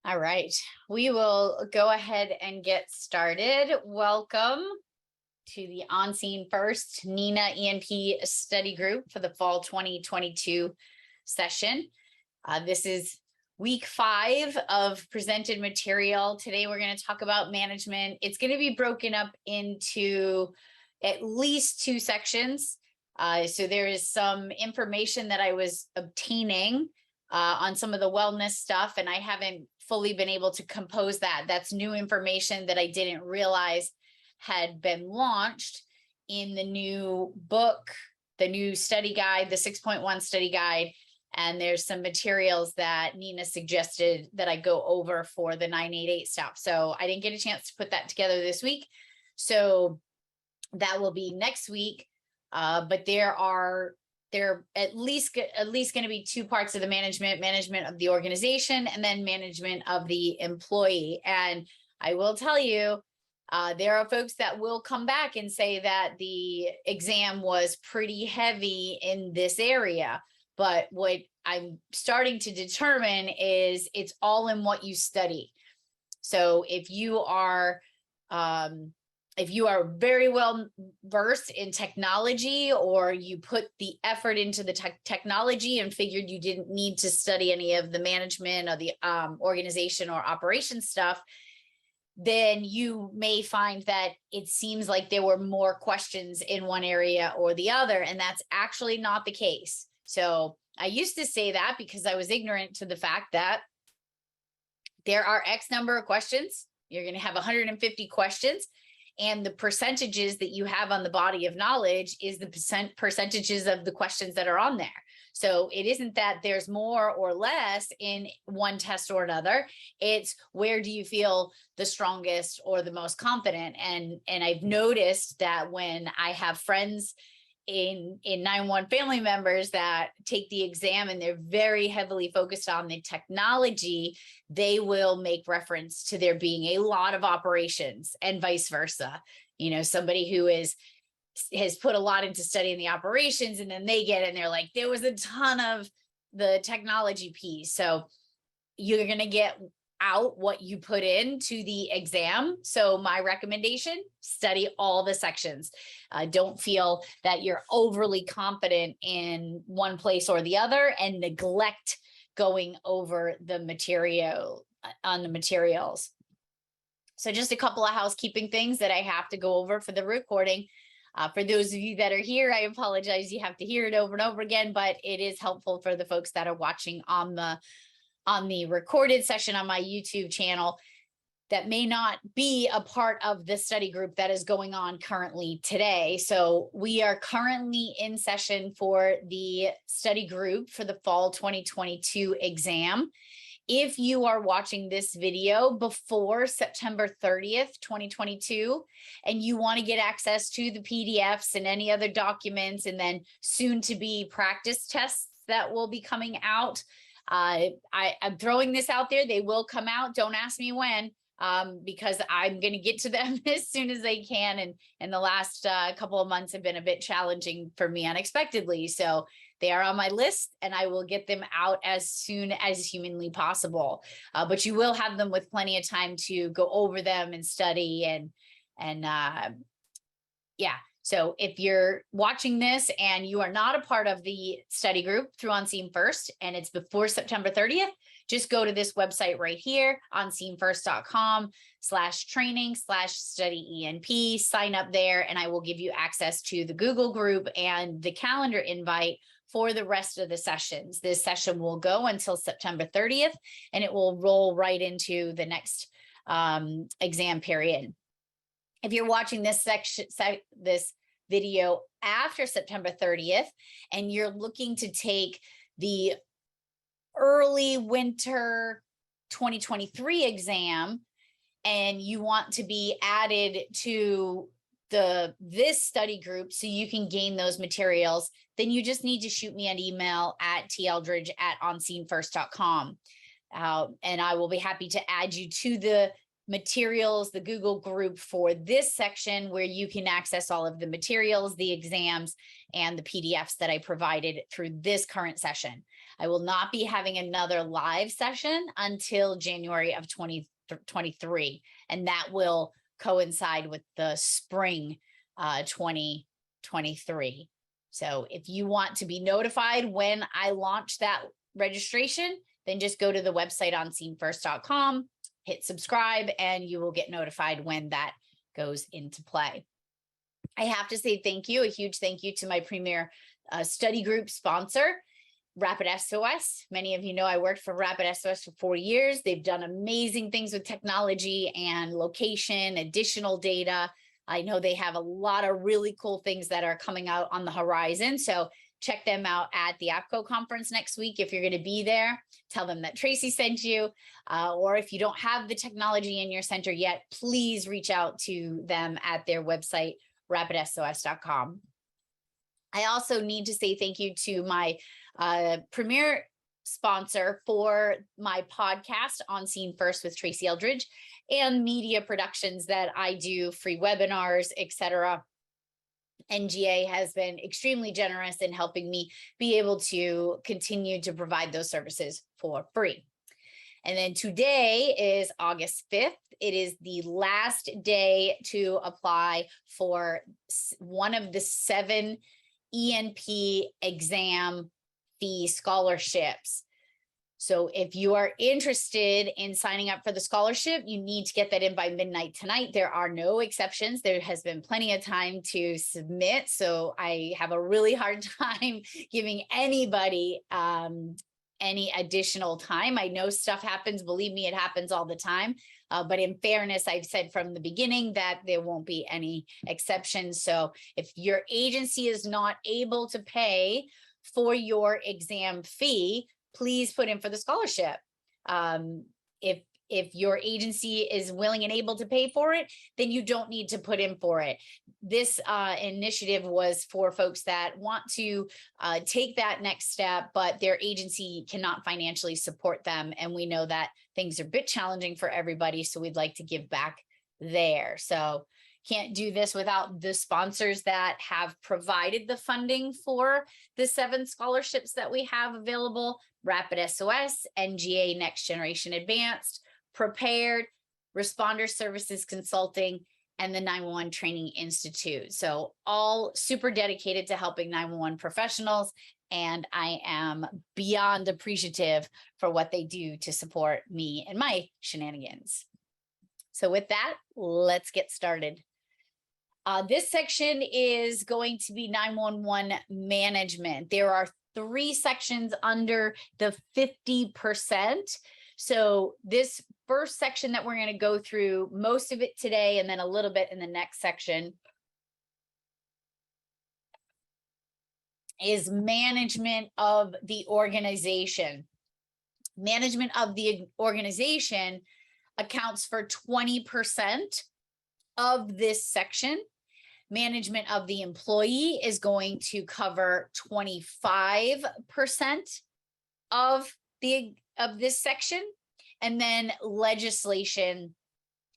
All right, we will go ahead and get started. Welcome to the On Scene First NINA ENP study group for the fall 2022 session. This is week 5 of presented material. Today we're going to talk about management. It's going to be broken up into at least 2 sections. So there is some information that I was obtaining on some of the wellness stuff, and I haven't fully been able to compose that. That's new information that I didn't realize had been launched in the new book, the new study guide, the 6.1 study guide. And there's some materials that Nina suggested that I go over for the 988 stuff. So I didn't get a chance to put that together this week. So that will be next week. But there are at least going to be 2 parts of the management of the organization, and then management of the employee. And I will tell you, there are folks that will come back and say that the exam was pretty heavy in this area. But what I'm starting to determine is it's all in what you study. So if you are very well versed in technology, or you put the effort into the technology and figured you didn't need to study any of the management or the organization or operations stuff, then you may find that it seems like there were more questions in one area or the other, and that's actually not the case. So I used to say that because I was ignorant to the fact that there are X number of questions. You're going to have 150 questions. And the percentages that you have on the body of knowledge is the percentages of the questions that are on there. So it isn't that there's more or less in one test or another. It's where do you feel the strongest or the most confident? And I've noticed that when I have friends in 911 family members that take the exam and they're very heavily focused on the technology, they will make reference to there being a lot of operations, and vice versa. You know, somebody who has put a lot into studying the operations, and then they get it and they're like, there was a ton of the technology piece. So you're going to get out what you put into the exam. So my recommendation, study all the sections. Don't feel that you're overly confident in one place or the other and neglect going over the material on the materials. So just a couple of housekeeping things that I have to go over for the recording. For those of you that are here, I apologize. You have to hear it over and over again, but it is helpful for the folks that are watching on the recorded session on my YouTube channel that may not be a part of the study group that is going on currently today. So we are currently in session for the study group for the fall 2022 exam. If you are watching this video before September 30th, 2022, and you want to get access to the PDFs and any other documents, and then soon to be practice tests that will be coming out, I'm throwing this out there. They will come out. Don't ask me when, because I'm going to get to them as soon as I can. And the last couple of months have been a bit challenging for me unexpectedly. So they are on my list, and I will get them out as soon as humanly possible. But you will have them with plenty of time to go over them and study and yeah. So if you're watching this and you are not a part of the study group through On Scene First, and it's before September 30th, just go to this website right here, onscenefirst.com/training/study ENP, sign up there, and I will give you access to the Google group and the calendar invite for the rest of the sessions. This session will go until September 30th, and it will roll right into the next exam period. If you're watching this this video after September 30th, and you're looking to take the early winter 2023 exam, and you want to be added to this study group so you can gain those materials, then you just need to shoot me an email at teldridge@onscenefirst.com. And I will be happy to add you to the materials, the Google group for this section where you can access all of the materials, the exams, and the PDFs that I provided through this current session. I will not be having another live session until January of 2023, and that will coincide with the spring 2023. So if you want to be notified when I launch that registration, then just go to the website onscenefirst.com, hit subscribe, and you will get notified when that goes into play. I have to say thank you, a huge thank you to my premier study group sponsor, Rapid SOS. Many of you know I worked for Rapid SOS for 4 years. They've done amazing things with technology and location, additional data. I know they have a lot of really cool things that are coming out on the horizon. So check them out at the APCO conference next week. If you're going to be there, tell them that Tracy sent you. Or if you don't have the technology in your center yet, please reach out to them at their website, rapidsos.com. I also need to say thank you to my premier sponsor for my podcast, On Scene First with Tracy Eldridge, and media productions that I do, free webinars, etc. NGA has been extremely generous in helping me be able to continue to provide those services for free. And then today is August 5th. It is the last day to apply for one of the 7 ENP exam fee scholarships. So if you are interested in signing up for the scholarship, you need to get that in by midnight tonight. There are no exceptions. There has been plenty of time to submit. So I have a really hard time giving anybody any additional time. I know stuff happens. Believe me, it happens all the time. But in fairness, I've said from the beginning that there won't be any exceptions. So if your agency is not able to pay for your exam fee, please put in for the scholarship. If your agency is willing and able to pay for it, then you don't need to put in for it. This initiative was for folks that want to take that next step, but their agency cannot financially support them. And we know that things are a bit challenging for everybody, so we'd like to give back there. So can't do this without the sponsors that have provided the funding for the 7 scholarships that we have available: Rapid SOS, NGA Next Generation Advanced, Prepared, Responder Services Consulting, and the 911 Training Institute. So all super dedicated to helping 911 professionals, and I am beyond appreciative for what they do to support me and my shenanigans. So with that, let's get started. This section is going to be 911 management. There are 3 sections under the 50%. So this first section that we're going to go through, most of it today and then a little bit in the next section, is management of the organization. Management of the organization accounts for 20% of this section. Management of the employee is going to cover 25% of this section, and then legislation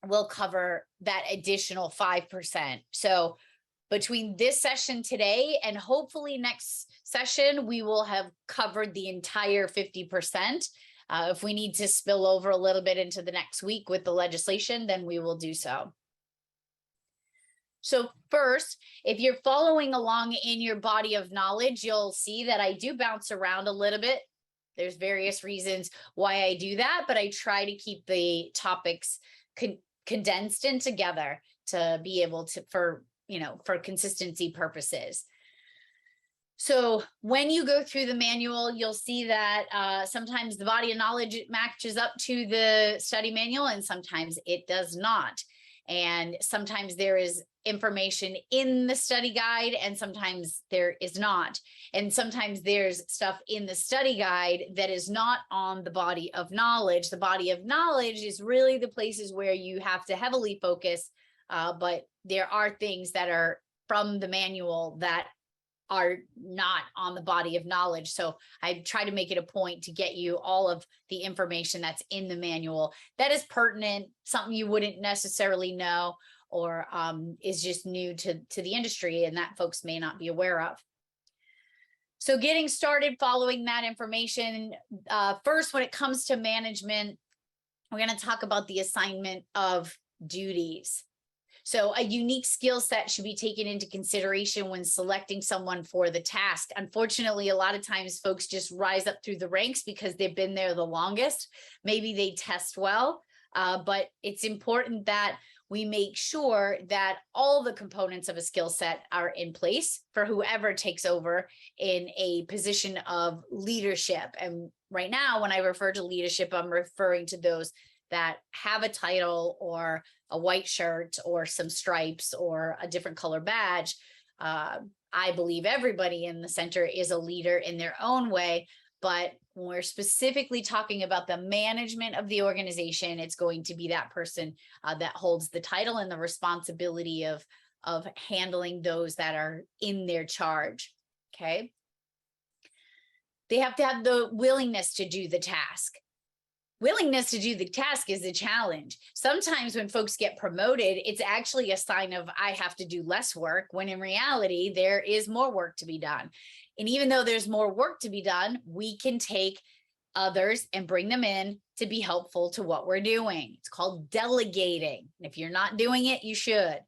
will cover that additional 5%. So between this session today and hopefully next session, we will have covered the entire 50%. If we need to spill over a little bit into the next week with the legislation, then we will do so. So first, if you're following along in your body of knowledge, you'll see that I do bounce around a little bit. There's various reasons why I do that, but I try to keep the topics condensed and together to be able to, for consistency purposes. So when you go through the manual, you'll see that sometimes the body of knowledge matches up to the study manual and sometimes it does not. And sometimes there is information in the study guide and sometimes there is not. And sometimes there's stuff in the study guide that is not on the body of knowledge. The body of knowledge is really the places where you have to heavily focus, but there are things that are from the manual that are not on the body of knowledge. So I try to make it a point to get you all of the information that's in the manual that is pertinent, something you wouldn't necessarily know, or is just new to the industry and that folks may not be aware of. So getting started, following that information, first, when it comes to management, we're going to talk about the assignment of duties. So a unique skill set should be taken into consideration when selecting someone for the task. Unfortunately, a lot of times folks just rise up through the ranks because they've been there the longest. Maybe they test well, but it's important that we make sure that all the components of a skill set are in place for whoever takes over in a position of leadership. And right now, when I refer to leadership, I'm referring to those that have a title or a white shirt or some stripes or a different color badge. I believe everybody in the center is a leader in their own way, but when we're specifically talking about the management of the organization, it's going to be that person that holds the title and the responsibility of handling those that are in their charge. Okay. They have to have the willingness to do the task. Willingness to do the task is a challenge. Sometimes when folks get promoted, it's actually a sign of I have to do less work, when in reality, there is more work to be done. And even though there's more work to be done, we can take others and bring them in to be helpful to what we're doing. It's called delegating. If you're not doing it, you should.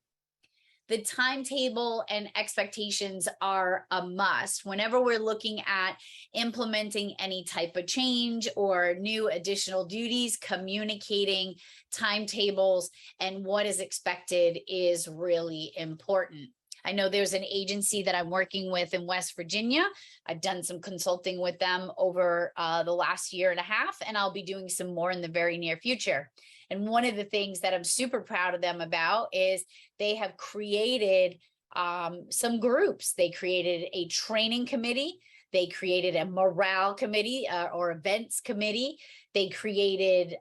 The timetable and expectations are a must. Whenever we're looking at implementing any type of change or new additional duties, communicating timetables and what is expected is really important. I know there's an agency that I'm working with in West Virginia. I've done some consulting with them over the last year and a half, and I'll be doing some more in the very near future. And one of the things that I'm super proud of them about is they have created some groups. They created a training committee. They created a morale committee or events committee. They created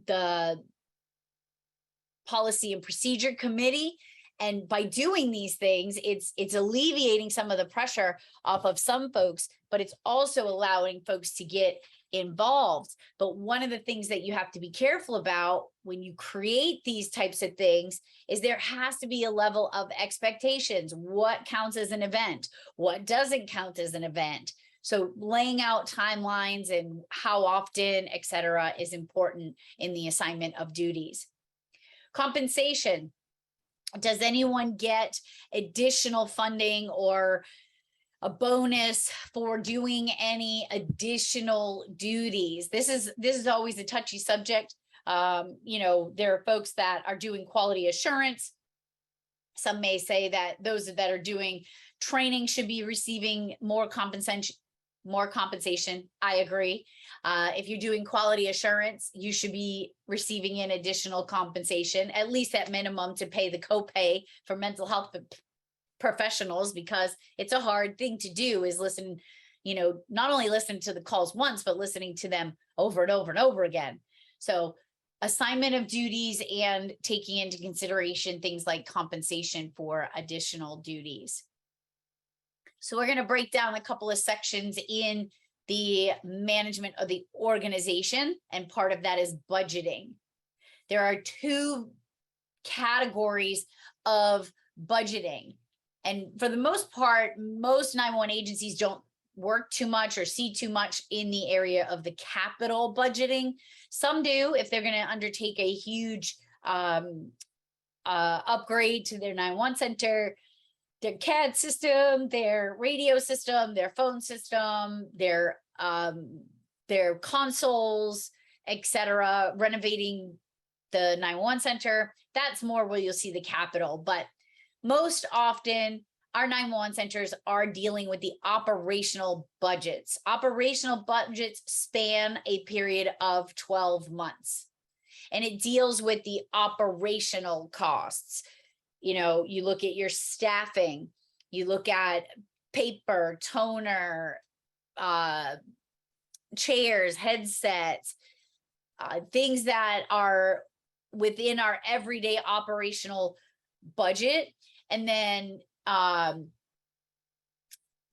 the policy and procedure committee. And by doing these things, it's alleviating some of the pressure off of some folks, but it's also allowing folks to get involved. But one of the things that you have to be careful about when you create these types of things is there has to be a level of expectations. What counts as an event? What doesn't count as an event? So laying out timelines and how often, et cetera, is important in the assignment of duties. Compensation. Does anyone get additional funding or a bonus for doing any additional duties? This is always a touchy subject. You know, there are folks that are doing quality assurance. Some may say that those that are doing training should be receiving more compensation. I agree. If you're doing quality assurance, you should be receiving an additional compensation, at least at minimum, to pay the copay for mental health professionals, because it's a hard thing to do, is listen, you know, not only listen to the calls once, but listening to them over and over and over again. So assignment of duties and taking into consideration things like compensation for additional duties. So we're going to break down a couple of sections in the management of the organization, and part of that is budgeting. There are two categories of budgeting. And for the most part, most 911 agencies don't work too much or see too much in the area of the capital budgeting. Some do if they're going to undertake a huge upgrade to their 911 center, their CAD system, their radio system, their phone system, their consoles, etc., renovating the 911 center. That's more where you'll see the capital. But most often, our 911 centers are dealing with the operational budgets. Operational budgets span a period of 12 months, and it deals with the operational costs. You know, you look at your staffing, you look at paper, toner, chairs, headsets, things that are within our everyday operational budget. And then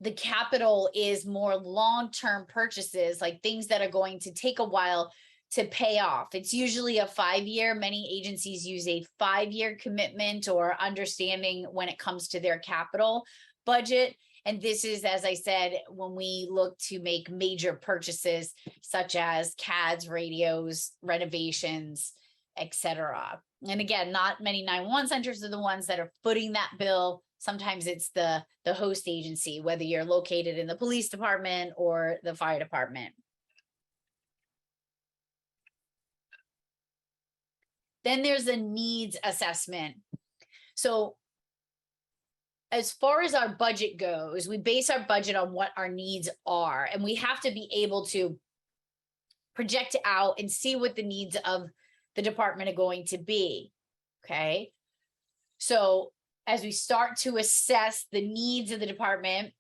the capital is more long-term purchases, like things that are going to take a while to pay off. It's usually a 5-year. Many agencies use a 5-year commitment or understanding when it comes to their capital budget. And this is, as I said, when we look to make major purchases such as CADs, radios, renovations, etc. And again, not many 911 centers are the ones that are footing that bill. Sometimes it's the host agency, whether you're located in the police department or the fire department. Then there's a needs assessment. So as far as our budget goes, we base our budget on what our needs are, and we have to be able to project out and see what the needs of the department are going to be. Okay. So as we start to assess the needs of the department,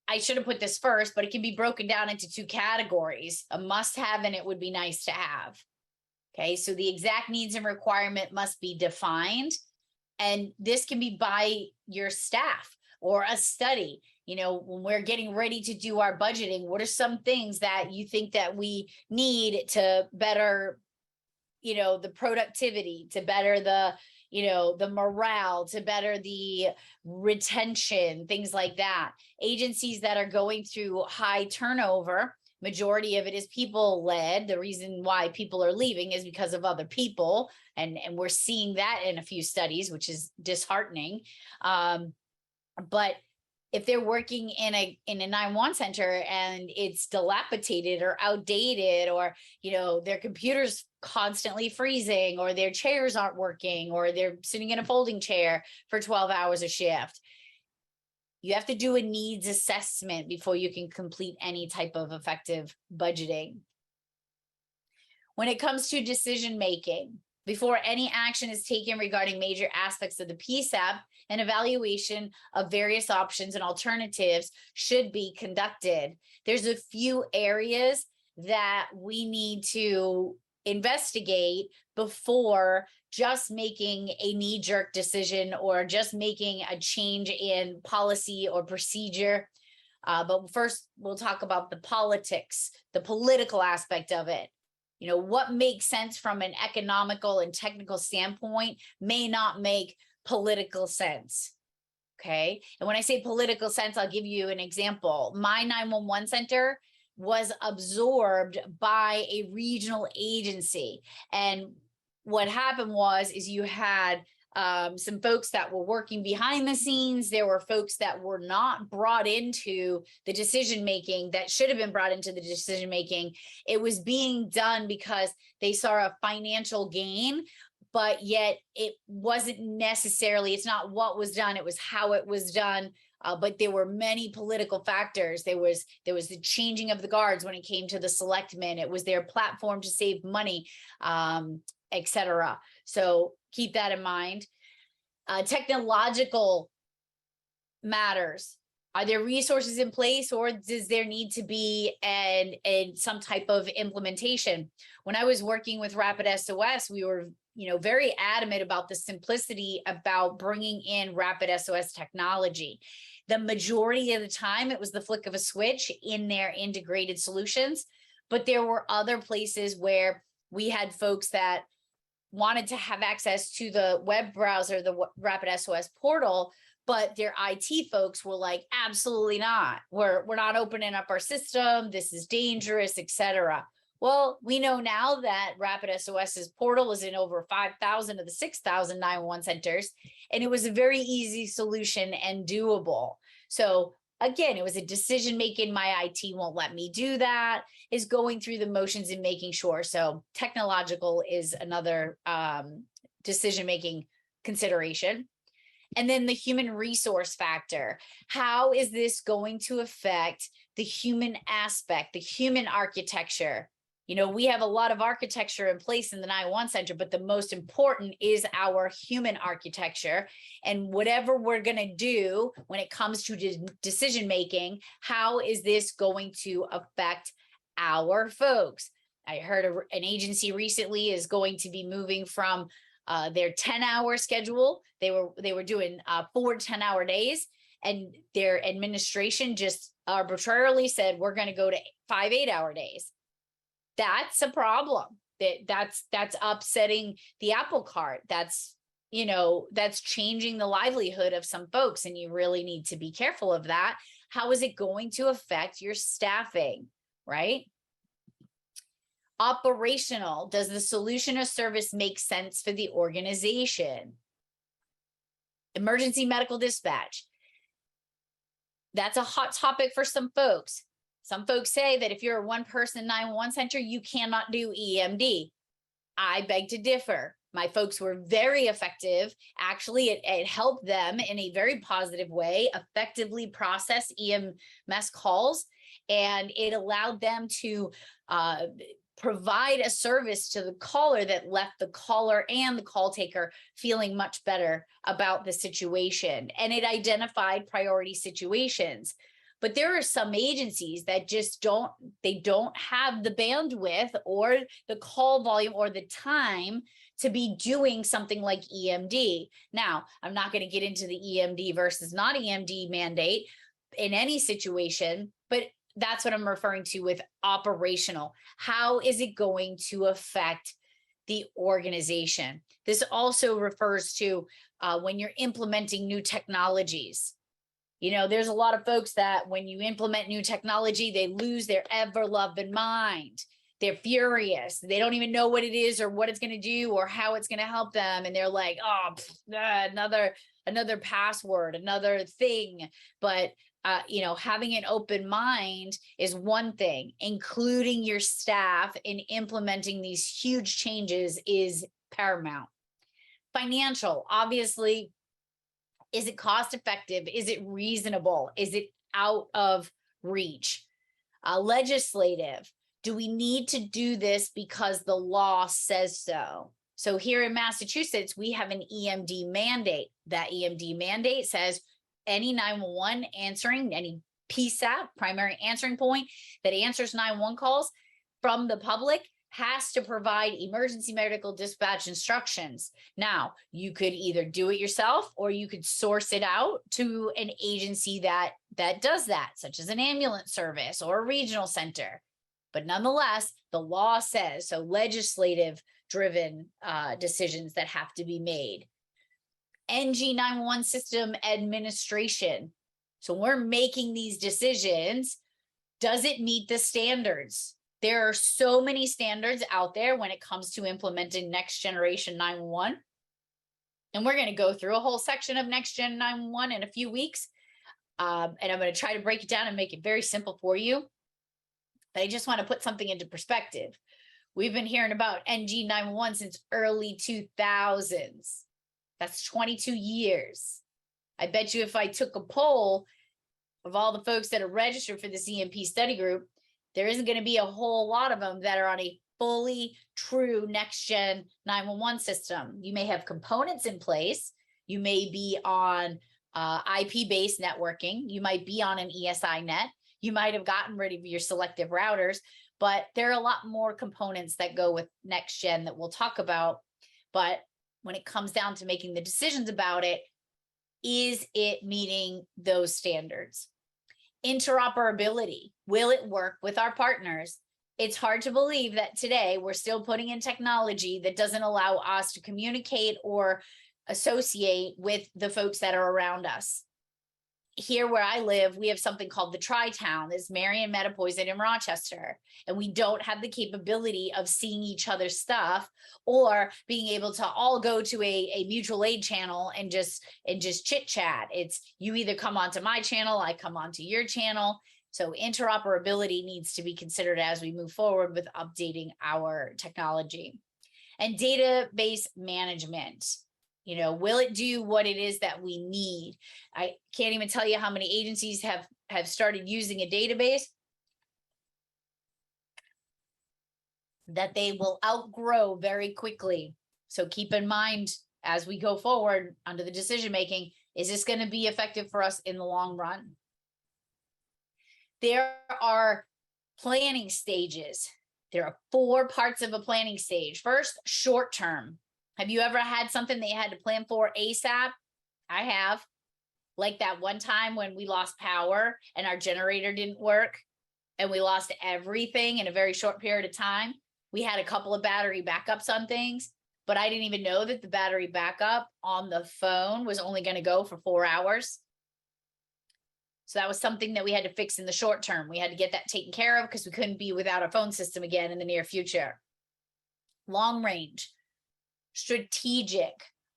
I should have put this first, but it can be broken down into 2 categories: a must-have and it would be nice to have. Okay, so the exact needs and requirement must be defined, and this can be by your staff or a study. You know, when we're getting ready to do our budgeting, what are some things that you think that we need to better, you know, the productivity, to better the, you know, the morale, to better the retention, things like that. Agencies that are going through high turnover, majority of it is people led. The reason why people are leaving is because of other people. And we're seeing that in a few studies, which is disheartening. But if they're working in a 911 center and it's dilapidated or outdated, or, you know, their computers constantly freezing, or their chairs aren't working, or they're sitting in a folding chair for 12 hours a shift, you have to do a needs assessment before you can complete any type of effective budgeting. When it comes to decision making, before any action is taken regarding major aspects of the PSAP, an evaluation of various options and alternatives should be conducted. There's a few areas that we need to investigate before just making a knee-jerk decision or just making a change in policy or procedure. But first, we'll talk about the politics, the political aspect of it. You know, what makes sense from an economical and technical standpoint may not make political sense. Okay. And when I say political sense, I'll give you an example. My 911 center was absorbed by a regional agency. And what happened is you had some folks that were working behind the scenes. There were folks that were not brought into the decision-making that should have been brought into the decision-making. It was being done because they saw a financial gain, but yet it wasn't necessarily, it's not what was done, it was how it was done. But there were many political factors. There was the changing of the guards when it came to the selectmen. It was their platform to save money, etc. So keep that in mind. Technological matters. Are there resources in place, or does there need to be some type of implementation? When I was working with Rapid SOS, we were, you know, very adamant about the simplicity about bringing in Rapid SOS technology. The majority of the time, it was the flick of a switch in their integrated solutions, but there were other places where we had folks that wanted to have access to the web browser, the Rapid SOS portal, but their IT folks were like, absolutely not. We're not opening up our system. This is dangerous, etc. Well, we know now that Rapid SOS's portal is in over 5,000 of the 6,000 911 centers, and it was a very easy solution and doable. So again, it was a decision making. My IT won't let me do that, is going through the motions and making sure. So technological is another decision making consideration. And then the human resource factor. How is this going to affect the human aspect, the human architecture? You know, we have a lot of architecture in place in the 911 center, but the most important is our human architecture. And whatever we're going to do when it comes to decision making, how is this going to affect our folks? I heard an agency recently is going to be moving from their 10-hour schedule. They were doing 4 10-hour days, and their administration just arbitrarily said, we're going to go to 5 8-hour days. That's a problem. That's upsetting the apple cart. That's changing the livelihood of some folks, and you really need to be careful of that. How is it going to affect your staffing, right? Operational, does the solution or service make sense for the organization? Emergency medical dispatch. That's a hot topic for some folks. Some folks say that if you're a one-person 911 center, you cannot do EMD. I beg to differ. My folks were very effective. Actually, it helped them in a very positive way, effectively process EMS calls, and it allowed them to provide a service to the caller that left the caller and the call taker feeling much better about the situation. And it identified priority situations. But there are some agencies that just don't have the bandwidth or the call volume or the time to be doing something like EMD. Now, I'm not going to get into the EMD versus not EMD mandate in any situation, but that's what I'm referring to with operational. How is it going to affect the organization? This also refers to when you're implementing new technologies. There's a lot of folks that when you implement new technology, they lose their ever-loving mind. They're furious. They don't even know what it is or what it's going to do or how it's going to help them. And they're like, oh, another password, another thing. But having an open mind is one thing. Including your staff in implementing these huge changes is paramount. Financial, obviously. Is it cost effective? Is it reasonable? Is it out of reach? Legislative. Do we need to do this because the law says so? So here in Massachusetts, we have an EMD mandate. That EMD mandate says any 911 answering, any PSAP, primary answering point, that answers 911 calls from the public has to provide emergency medical dispatch instructions. Now, you could either do it yourself or you could source it out to an agency that does that, such as an ambulance service or a regional center. But nonetheless, the law says, so legislative driven decisions that have to be made. NG 911 system administration. So we're making these decisions. Does it meet the standards? There are so many standards out there when it comes to implementing next generation 911. And we're going to go through a whole section of next gen 911 in a few weeks. And I'm going to try to break it down and make it very simple for you. But I just want to put something into perspective. We've been hearing about NG 911 since early 2000s. That's 22 years. I bet you if I took a poll of all the folks that are registered for this ENP study group, there isn't going to be a whole lot of them that are on a fully true next-gen 911 system. You may have components in place. You may be on IP-based networking. You might be on an ESI net. You might have gotten rid of your selective routers, but there are a lot more components that go with next-gen that we'll talk about. But when it comes down to making the decisions about it, is it meeting those standards? Interoperability. Will it work with our partners? It's hard to believe that today we're still putting in technology that doesn't allow us to communicate or associate with the folks that are around us. Here where I live, we have something called the Tri-Town. There's Marion, Metapoiset, and Rochester. And we don't have the capability of seeing each other's stuff or being able to all go to a mutual aid channel and just chit chat. It's you either come onto my channel, I come onto your channel. So interoperability needs to be considered as we move forward with updating our technology. And database management. Will it do what it is that we need? I can't even tell you how many agencies have started using a database that they will outgrow very quickly. So keep in mind as we go forward under the decision making, is this going to be effective for us in the long run? There are planning stages. There are 4 parts of a planning stage. First, short term. Have you ever had something that you had to plan for ASAP? I have. Like that one time when we lost power and our generator didn't work and we lost everything in a very short period of time. We had a couple of battery backups on things, but I didn't even know that the battery backup on the phone was only going to go for 4 hours. So that was something that we had to fix in the short term. We had to get that taken care of because we couldn't be without a phone system again in the near future. Long range, strategic.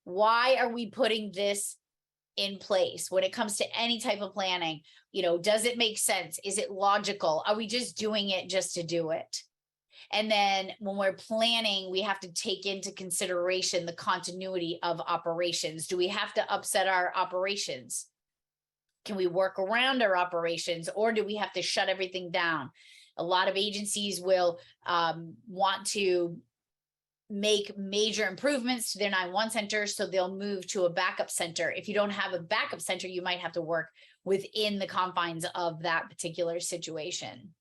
Why are we putting this in place when it comes to any type of planning? You know, does it make sense? Is it logical? Are we just doing it just to do it? And then when we're planning, we have to take into consideration the continuity of operations. Do we have to upset our operations? Can we work around our operations, or do we have to shut everything down? A lot of agencies will want to make major improvements to their 911 center, so they'll move to a backup center. If you don't have a backup center, you might have to work within the confines of that particular situation.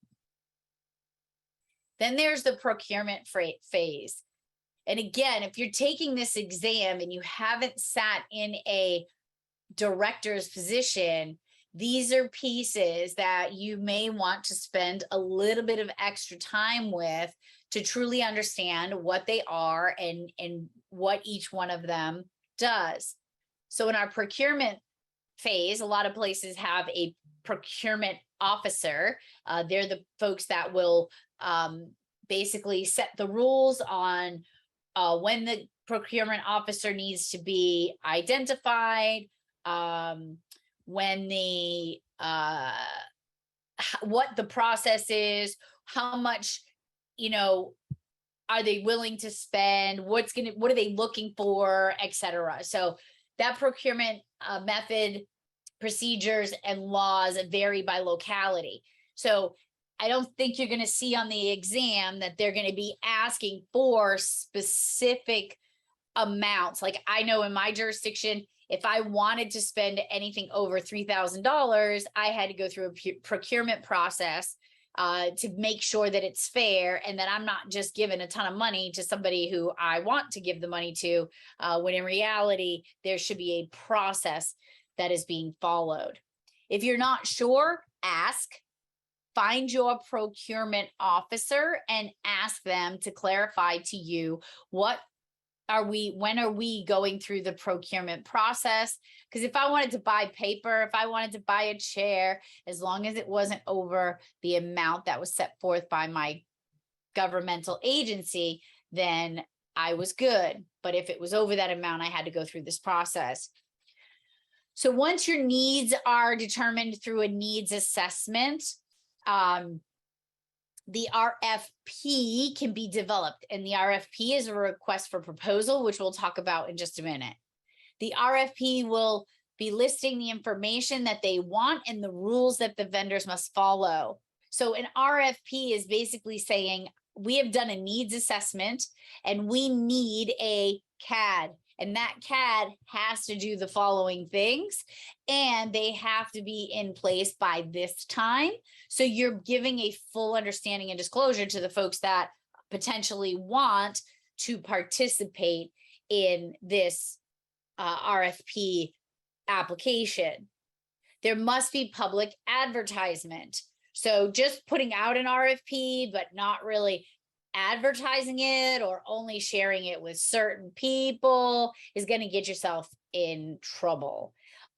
Then there's the procurement phase. And again, if you're taking this exam and you haven't sat in a director's position, these are pieces that you may want to spend a little bit of extra time with to truly understand what they are and what each one of them does. So in our procurement phase, a lot of places have a procurement officer. They're the folks that will basically set the rules on when the procurement officer needs to be identified, when the what the process is, how much, you know, are they willing to spend, what are they looking for, etc. So that procurement method, procedures, and laws vary by locality. So I don't think you're going to see on the exam that they're going to be asking for specific amounts. Like I know in my jurisdiction, if I wanted to spend anything over $3,000, I had to go through a procurement process to make sure that it's fair and that I'm not just giving a ton of money to somebody who I want to give the money to, when in reality, there should be a process that is being followed. If you're not sure, ask. Find your procurement officer and ask them to clarify to you when are we going through the procurement process? Because if I wanted to buy paper, if I wanted to buy a chair, as long as it wasn't over the amount that was set forth by my governmental agency, then I was good. But if it was over that amount, I had to go through this process. So once your needs are determined through a needs assessment, the RFP can be developed, and the RFP is a request for proposal, which we'll talk about in just a minute. The RFP will be listing the information that they want and the rules that the vendors must follow. So an RFP is basically saying, we have done a needs assessment and we need a CAD. And that CAD has to do the following things, and they have to be in place by this time. So you're giving a full understanding and disclosure to the folks that potentially want to participate in this RFP application. There must be public advertisement. So just putting out an RFP, but not really advertising it or only sharing it with certain people is going to get yourself in trouble.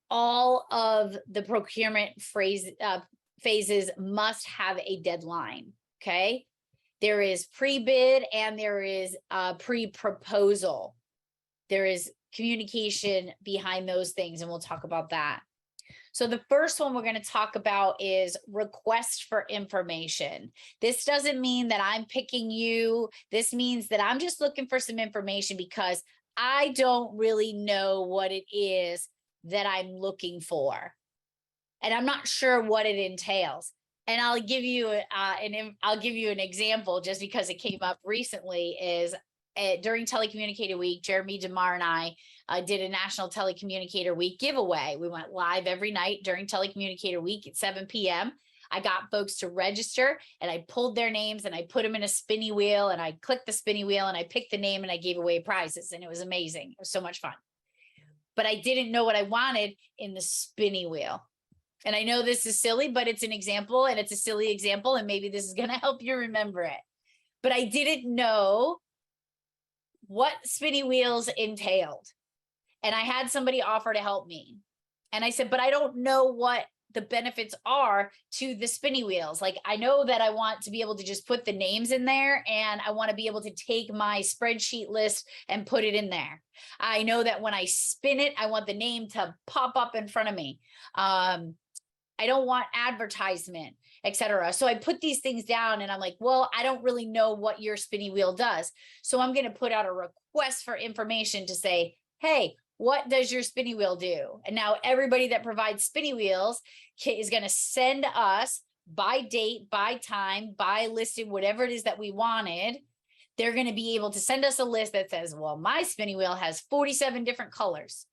All of the procurement phases must have a deadline. Okay. There is pre-bid and there is pre-proposal. There is communication behind those things, and we'll talk about that. So the first one we're going to talk about is request for information. This doesn't mean that I'm picking you. This means that I'm just looking for some information because I don't really know what it is that I'm looking for. And I'm not sure what it entails. And I'll give you an example just because it came up recently is during Telecommunicator Week, Jeremy DeMar and I did a National Telecommunicator Week giveaway. We went live every night during Telecommunicator Week at 7 p.m. I got folks to register and I pulled their names and I put them in a spinny wheel and I clicked the spinny wheel and I picked the name and I gave away prizes, and it was amazing. It was so much fun. but I didn't know what I wanted in the spinny wheel. And I know this is silly, but it's an example, and it's a silly example, and maybe this is going to help you remember it. But I didn't know what spinny wheels entailed. And I had somebody offer to help me. And I said, but I don't know what the benefits are to the spinny wheels. Like, I know that I want to be able to just put the names in there, and I want to be able to take my spreadsheet list and put it in there. I know that when I spin it, I want the name to pop up in front of me. I don't want advertisement, etc. So I put these things down, and I'm like, well, I don't really know what your spinny wheel does. So I'm going to put out a request for information to say, hey, what does your spinny wheel do? And now everybody that provides spinny wheels is going to send us by date, by time, by listed, whatever it is that we wanted. They're going to be able to send us a list that says, well, my spinny wheel has 47 different colors.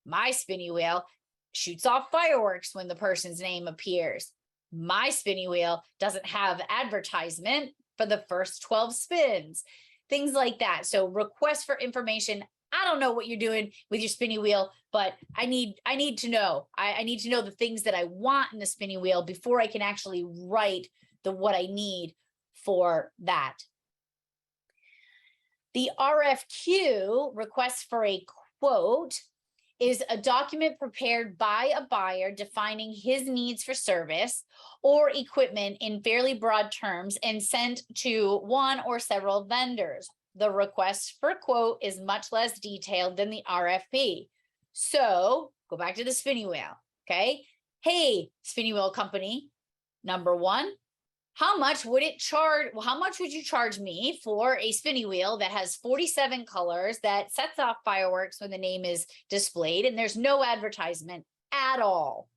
My spinny wheel shoots off fireworks when the person's name appears. My spinny wheel doesn't have advertisement for the first 12 spins, things like that. So request for information. I don't know what you're doing with your spinny wheel, but I need to know. I need to know the things that I want in the spinny wheel before I can actually write what I need for that. The RFQ, request for a quote, is a document prepared by a buyer defining his needs for service or equipment in fairly broad terms and sent to one or several vendors. The request for quote is much less detailed than the RFP. So go back to the spinny wheel. Okay. Hey, spinny wheel company, number one, how much would it charge? Well, how much would you charge me for a spinny wheel that has 47 colors, that sets off fireworks when the name is displayed, and there's no advertisement at all?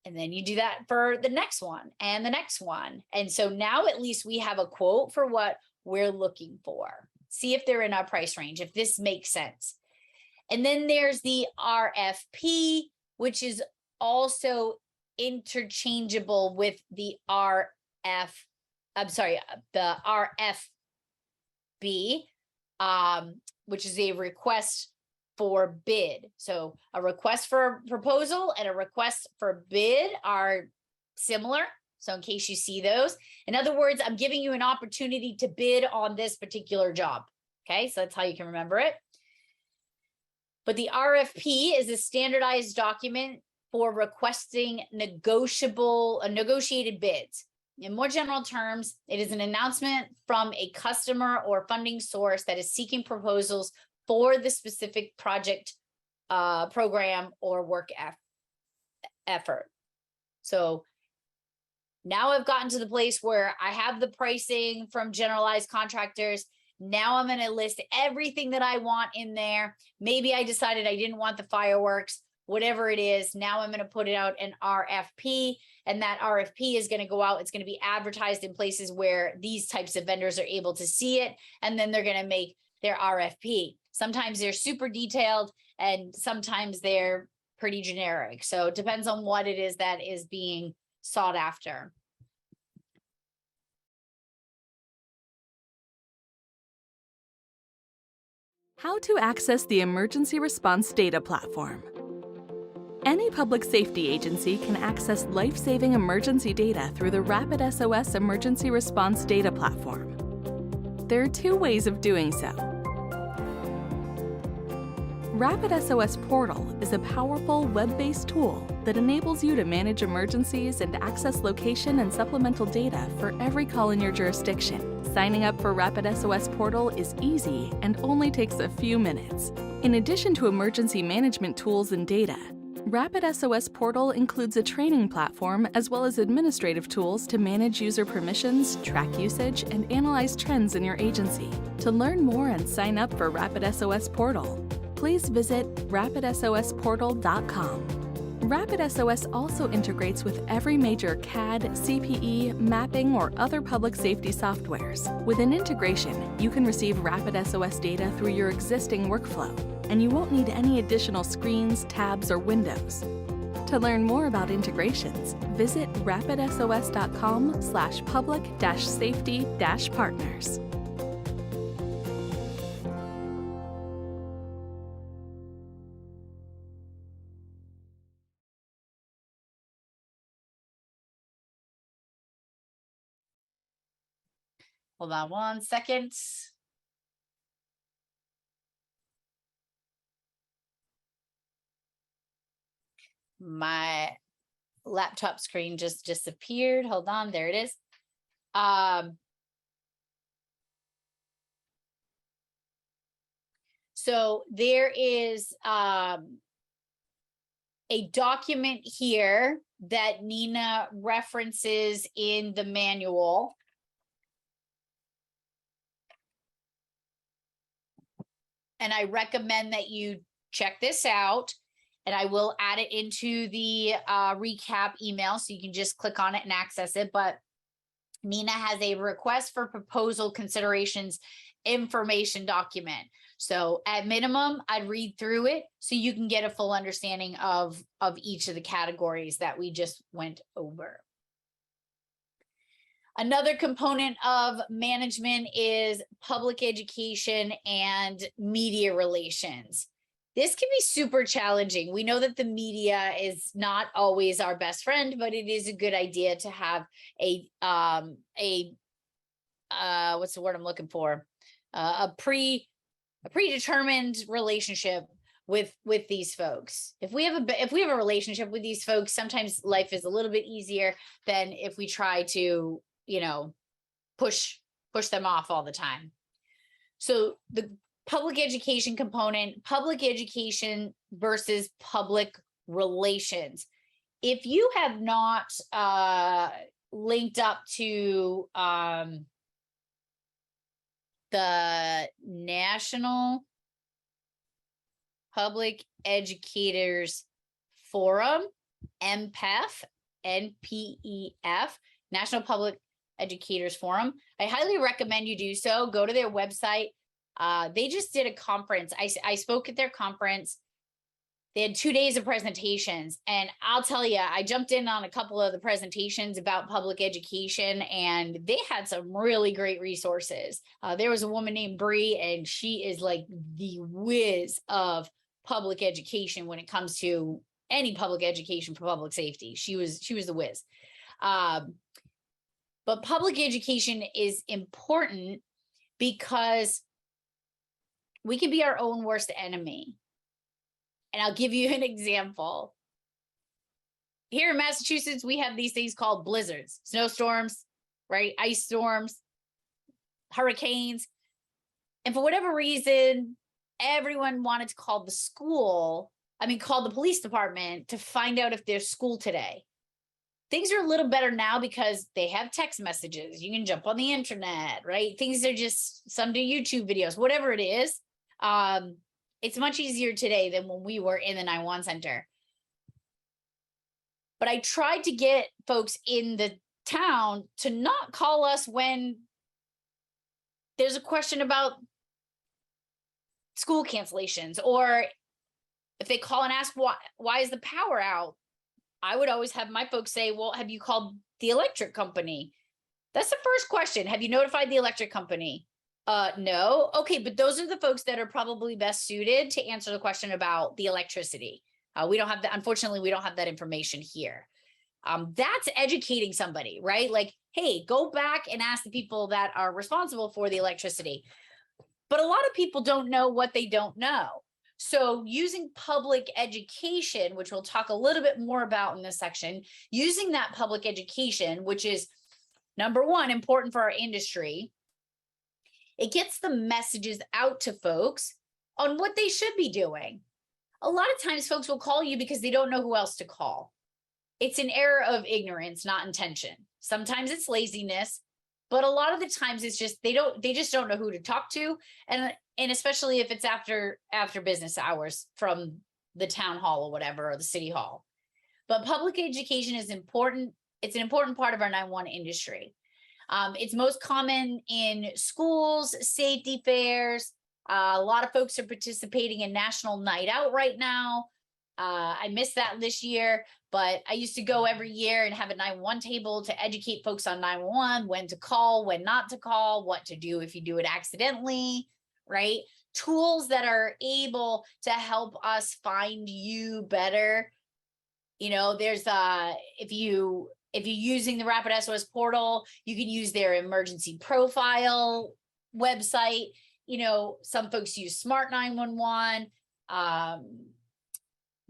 And then you do that for the next one and the next one. And so now at least we have a quote for what we're looking for. See if they're in our price range, if this makes sense. And then there's the RFP, which is also interchangeable with the the RFB, which is a request for bid. So a request for proposal and a request for bid are similar. So in case you see those, in other words, I'm giving you an opportunity to bid on this particular job. Okay, so that's how you can remember it. But the RFP is a standardized document for requesting negotiated bids. In more general terms, it is an announcement from a customer or funding source that is seeking proposals for the specific project, program, or work effort. So now I've gotten to the place where I have the pricing from generalized contractors. Now I'm going to list everything that I want in there. Maybe I decided I didn't want the fireworks, whatever it is. Now I'm going to put it out an RFP, and that RFP is going to go out. It's going to be advertised in places where these types of vendors are able to see it, and then they're going to make their RFP. Sometimes they're super detailed, and sometimes they're pretty generic. So it depends on what it is that is being sought after. How to access the Emergency Response Data Platform. Any public safety agency can access life-saving emergency data through the RapidSOS Emergency Response Data Platform. There are two ways of doing so. RapidSOS Portal is a powerful web-based tool that enables you to manage emergencies and access location and supplemental data for every call in your jurisdiction. Signing up for RapidSOS Portal is easy and only takes a few minutes. In addition to emergency management tools and data, RapidSOS Portal includes a training platform as well as administrative tools to manage user permissions, track usage, and analyze trends in your agency. To learn more and sign up for RapidSOS Portal, please visit rapidsosportal.com. RapidSOS also integrates with every major CAD, CPE, mapping, or other public safety softwares. With an integration, you can receive RapidSOS data through your existing workflow, and you won't need any additional screens, tabs, or windows. To learn more about integrations, visit rapidsos.com/public-safety-partners. Hold on 1 second. My laptop screen just disappeared. Hold on, there it is. So there is a document here that Nina references in the manual. And I recommend that you check this out. And I will add it into the recap email, so you can just click on it and access it. But Nina has a request for proposal considerations information document. So at minimum, I'd read through it so you can get a full understanding of each of the categories that we just went over. Another component of management is public education and media relations. This can be super challenging. We know that the media is not always our best friend, but it is a good idea to have a what's the word I'm looking for? A predetermined relationship with these folks. If we have a relationship with these folks, sometimes life is a little bit easier than if we try to, you know, push them off all the time. So the public education component, public education versus public relations. If you have not linked up to the National Public Educators Forum, NPEF, NPEF, National Public Educators Forum, I highly recommend you do so. Go to their website. They just did a conference. I spoke at their conference. They had 2 days of presentations, and I'll tell you, I jumped in on a couple of the presentations about public education, and they had some really great resources. There was a woman named Bree, and she is like the whiz of public education when it comes to any public education for public safety. She was the whiz. But public education is important because we can be our own worst enemy. And I'll give you an example. Here in Massachusetts, we have these things called blizzards, snowstorms, right? Ice storms, hurricanes. And for whatever reason, everyone wanted to call the police department to find out if there's school today. Things are a little better now because they have text messages. You can jump on the internet, right? Things are just, some do YouTube videos, whatever it is. It's much easier today than when we were in the 911 center. But I tried to get folks in the town to not call us when there's a question about school cancellations, or if they call and ask why is the power out, I would always have my folks say, well, have you called the electric company? That's the first question. Have you notified the electric company? No. Okay, but those are the folks that are probably best suited to answer the question about the electricity. We don't have that. Unfortunately, we don't have that information here. That's educating somebody, right? Like, hey, go back and ask the people that are responsible for the electricity. But a lot of people don't know what they don't know. So using public education, which we'll talk a little bit more about in this section, using that public education, which is number one, important for our industry, it gets the messages out to folks on what they should be doing. A lot of times folks will call you because they don't know who else to call. It's an error of ignorance, not intention. Sometimes it's laziness, but a lot of the times it's just they just don't know who to talk to, and especially if it's after business hours from the town hall or whatever, or the city hall. But public education is important. It's an important part of our 911 industry. It's most common in schools, safety fairs. A lot of folks are participating in National Night Out right now. I missed that this year, but I used to go every year and have a 911 table to educate folks on 911, when to call, when not to call, what to do if you do it accidentally, right? Tools that are able to help us find you better. You know, there's if you if you're using the Rapid SOS portal, you can use their emergency profile website. You know, some folks use Smart 911.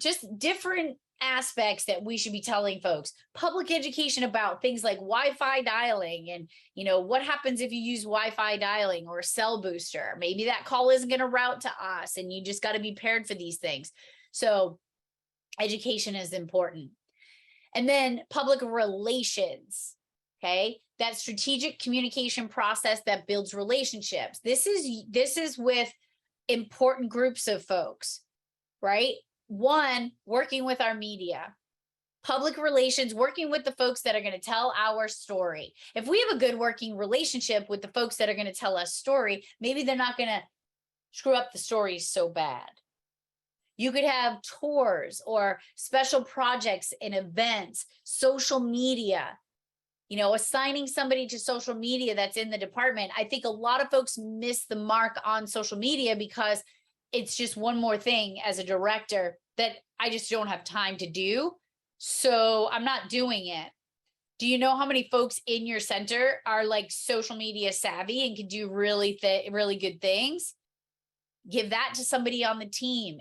Just different aspects that we should be telling folks. Public education about things like Wi-Fi dialing, and you know, what happens if you use Wi-Fi dialing or cell booster. Maybe that call isn't going to route to us, and you just got to be prepared for these things. So education is important. And then public relations, okay? That strategic communication process that builds relationships. This is with important groups of folks, right? One, working with our media. Public relations, working with the folks that are going to tell our story. If we have a good working relationship with the folks that are going to tell us story, maybe they're not going to screw up the stories so bad. You could have tours or special projects and events, social media, you know, assigning somebody to social media that's in the department. I think a lot of folks miss the mark on social media because it's just one more thing as a director that I just don't have time to do. So I'm not doing it. Do you know how many folks in your center are like social media savvy and can do really good things? Give that to somebody on the team.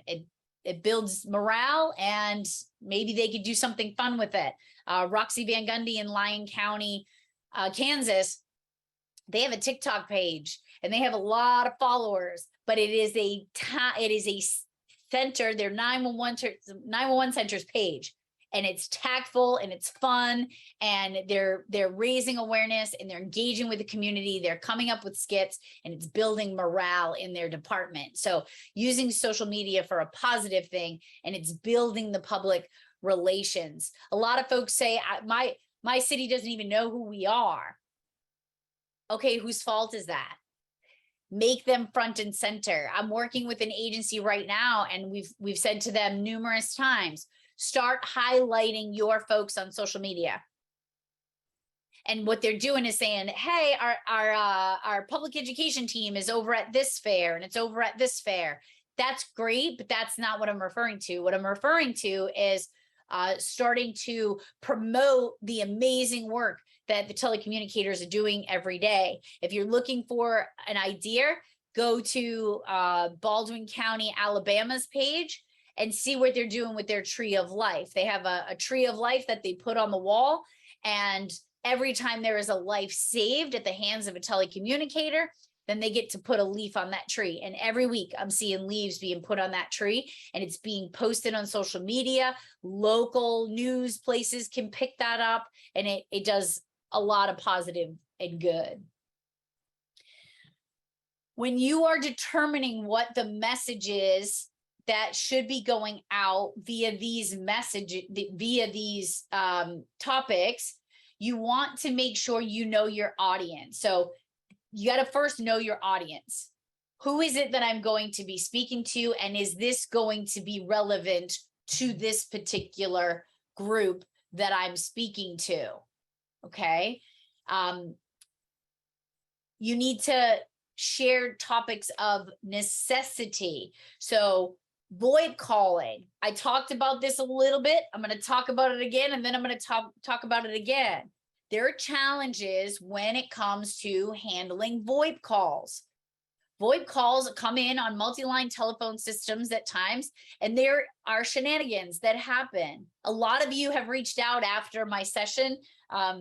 It builds morale, and maybe they could do something fun with it. Roxy Van Gundy in Lyon County, Kansas, they have a TikTok page and they have a lot of followers, but it is a center, their 911 centers page. And it's tactful and it's fun, and they're raising awareness and they're engaging with the community. They're coming up with skits, and it's building morale in their department. So using social media for a positive thing, and it's building the public relations. A lot of folks say my city doesn't even know who we are. Okay, whose fault is that? Make them front and center. I'm working with an agency right now, and we've said to them numerous times, start highlighting your folks on social media. And what they're doing is saying, hey, our public education team is over at this fair, and it's over at this fair. That's great, but that's not what I'm referring to. What I'm referring to is starting to promote the amazing work that the telecommunicators are doing every day. If you're looking for an idea, go to Baldwin County, Alabama's page and see what they're doing with their tree of life. They have a tree of life that they put on the wall, and every time there is a life saved at the hands of a telecommunicator, then they get to put a leaf on that tree. And every week I'm seeing leaves being put on that tree, and it's being posted on social media. Local news places can pick that up, and it does a lot of positive and good. When you are determining what the message is that should be going out via these topics, you want to make sure you know your audience. So you got to first know your audience. Who is it that I'm going to be speaking to? And is this going to be relevant to this particular group that I'm speaking to? Okay. You need to share topics of necessity. So VoIP calling. I talked about this a little bit. I'm going to talk about it again, and then I'm going to talk about it again. There are challenges when it comes to handling VoIP calls. VoIP calls come in on multi-line telephone systems at times, and there are shenanigans that happen. A lot of you have reached out after my session. A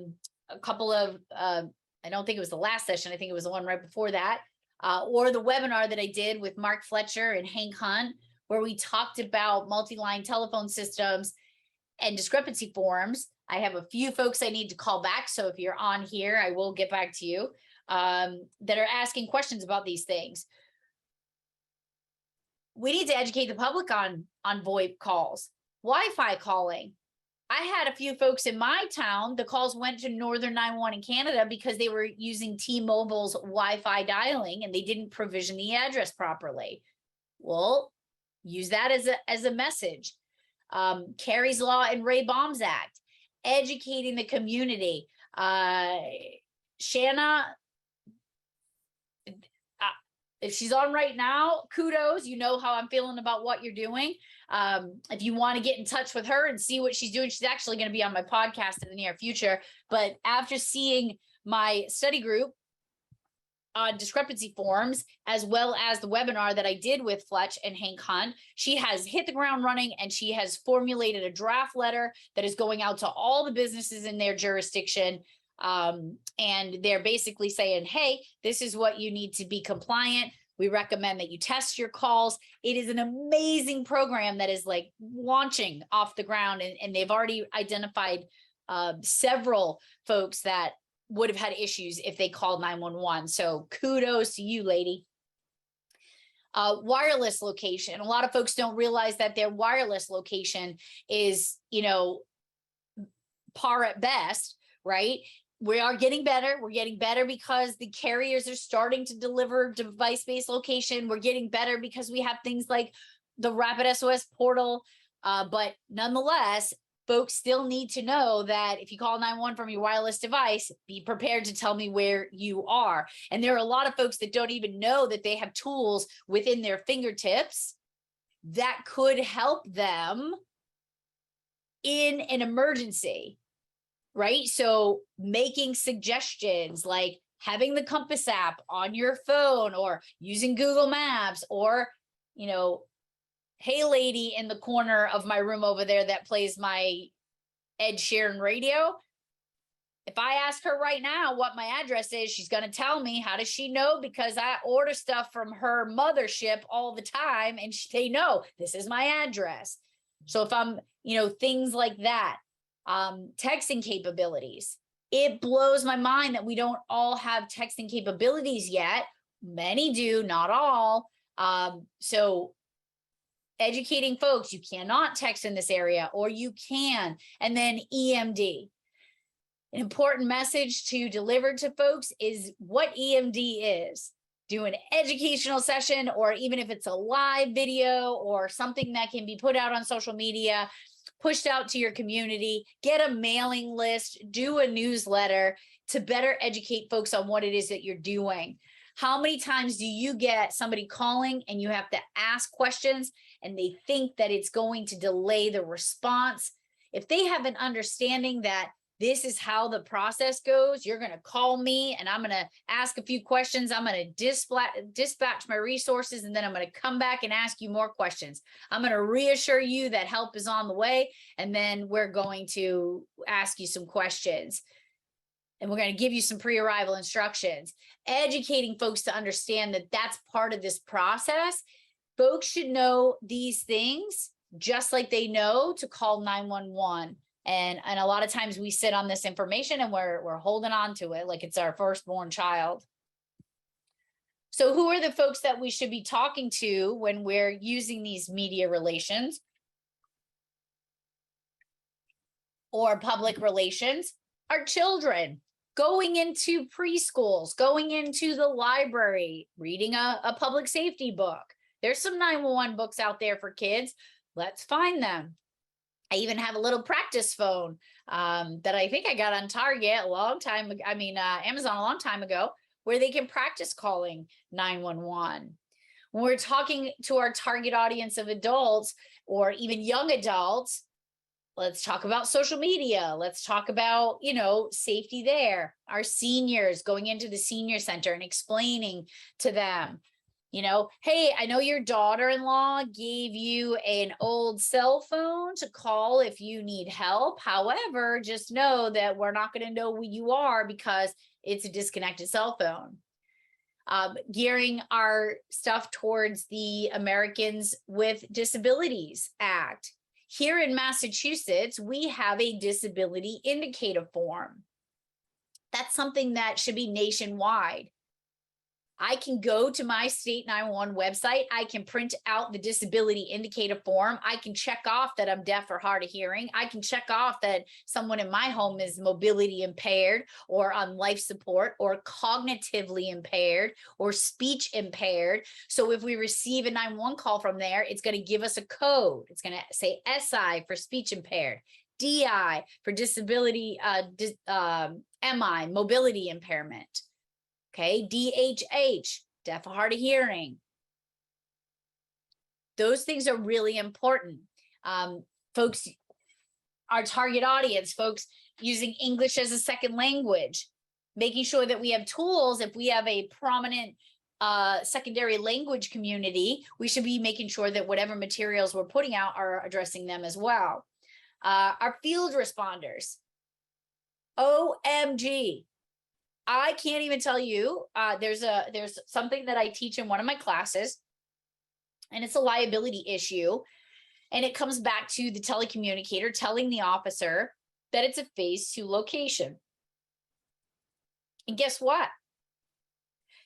couple of, I don't think it was the last session. I think it was the one right before that, or the webinar that I did with Mark Fletcher and Hank Hunt, where we talked about multi-line telephone systems and discrepancy forms. I have a few folks I need to call back. So if you're on here, I will get back to you, that are asking questions about these things. We need to educate the public on VoIP calls. Wi-Fi calling. I had a few folks in my town, the calls went to Northern 911 in Canada because they were using T-Mobile's Wi-Fi dialing and they didn't provision the address properly. Well, use that as a message. Carrie's Law and Ray Baum's Act, educating the community. Shanna, if she's on right now, kudos, you know how I'm feeling about what you're doing. If you want to get in touch with her and see what she's doing, she's actually going to be on my podcast in the near future. But after seeing my study group on discrepancy forms, as well as the webinar that I did with Fletch and Hank Hunt, she has hit the ground running, and she has formulated a draft letter that is going out to all the businesses in their jurisdiction. And they're basically saying, hey, this is what you need to be compliant. We recommend that you test your calls. It is an amazing program that is like launching off the ground, and they've already identified several folks that would have had issues if they called 911. So kudos to you, lady. Wireless location. A lot of folks don't realize that their wireless location is, par at best, right? We are getting better. We're getting better because the carriers are starting to deliver device-based location. We're getting better because we have things like the Rapid SOS portal. But nonetheless, folks still need to know that if you call 911 from your wireless device, be prepared to tell me where you are. And there are a lot of folks that don't even know that they have tools within their fingertips that could help them in an emergency. Right? So making suggestions like having the Compass app on your phone, or using Google Maps, or, hey, lady in the corner of my room over there that plays my Ed Sheeran radio. If I ask her right now what my address is, she's going to tell me. How does she know? Because I order stuff from her mothership all the time, and they know this is my address. So if I'm, things like that. Texting capabilities. It blows my mind that we don't all have texting capabilities yet. Many do, not all. So educating folks, you cannot text in this area, or you can. And then EMD. An important message to deliver to folks is what EMD is. Do an educational session, or even if it's a live video or something that can be put out on social media, pushed out to your community, get a mailing list, do a newsletter to better educate folks on what it is that you're doing. How many times do you get somebody calling and you have to ask questions and they think that it's going to delay the response? If they have an understanding that this is how the process goes, you're going to call me and I'm going to ask a few questions. I'm going to dispatch my resources, and then I'm going to come back and ask you more questions. I'm going to reassure you that help is on the way, and then we're going to ask you some questions. And we're going to give you some pre-arrival instructions, educating folks to understand that that's part of this process. Folks should know these things just like they know to call 911. And a lot of times we sit on this information and we're holding on to it like it's our firstborn child. So who are the folks that we should be talking to when we're using these media relations or public relations? Our children. Going into preschools, going into the library, reading a public safety book. There's some 911 books out there for kids. Let's find them. I even have a little practice phone that I think I got on Target a long time ago. Amazon a long time ago, where they can practice calling 911. When we're talking to our target audience of adults or even young adults, let's talk about social media. Let's talk about, safety there. Our seniors, going into the senior center and explaining to them, hey, I know your daughter-in-law gave you an old cell phone to call if you need help. However, just know that we're not going to know who you are because it's a disconnected cell phone. Gearing our stuff towards the Americans with Disabilities Act. Here in Massachusetts, we have a disability indicator form. That's something that should be nationwide. I can go to my state 911 website. I can print out the disability indicator form. I can check off that I'm deaf or hard of hearing. I can check off that someone in my home is mobility impaired or on life support or cognitively impaired or speech impaired. So if we receive a 911 call from there, it's going to give us a code. It's going to say SI for speech impaired, DI for disability, MI, mobility impairment. Okay, DHH, deaf, hard of hearing. Those things are really important. Folks, our target audience, folks using English as a second language, making sure that we have tools. If we have a prominent secondary language community, we should be making sure that whatever materials we're putting out are addressing them as well. Our field responders, OMG. I can't even tell you, there's something that I teach in one of my classes, and it's a liability issue. And it comes back to the telecommunicator telling the officer that it's a phase 2 location. And guess what?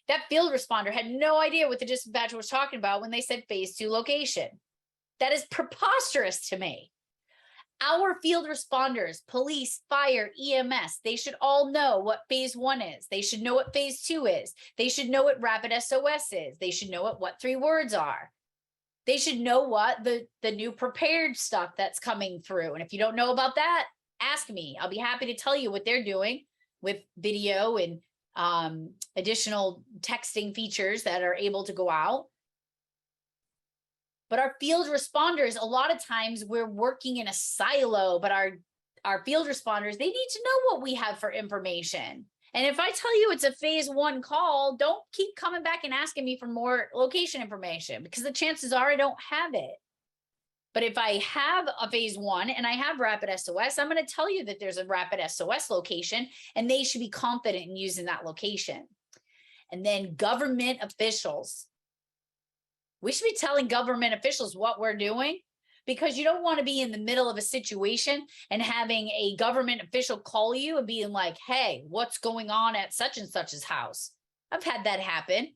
That field responder had no idea what the dispatcher was talking about when they said phase 2 location. That is preposterous to me. Our field responders, police, fire, EMS, they should all know what phase 1 is. They should know what phase 2 is. They should know what rapid SOS is. They should know what 3 words are. They should know what the new prepared stuff that's coming through. And if you don't know about that, ask me. I'll be happy to tell you what they're doing with video and additional texting features that are able to go out. But our field responders, a lot of times we're working in a silo, but our field responders, they need to know what we have for information. And if I tell you it's a phase 1 call, don't keep coming back and asking me for more location information, because the chances are I don't have it. But if I have a phase 1 and I have rapid SOS, I'm going to tell you that there's a rapid SOS location, and they should be confident in using that location. And then government officials. We should be telling government officials what we're doing, because you don't want to be in the middle of a situation and having a government official call you and being like, hey, what's going on at such and such's house? I've had that happen.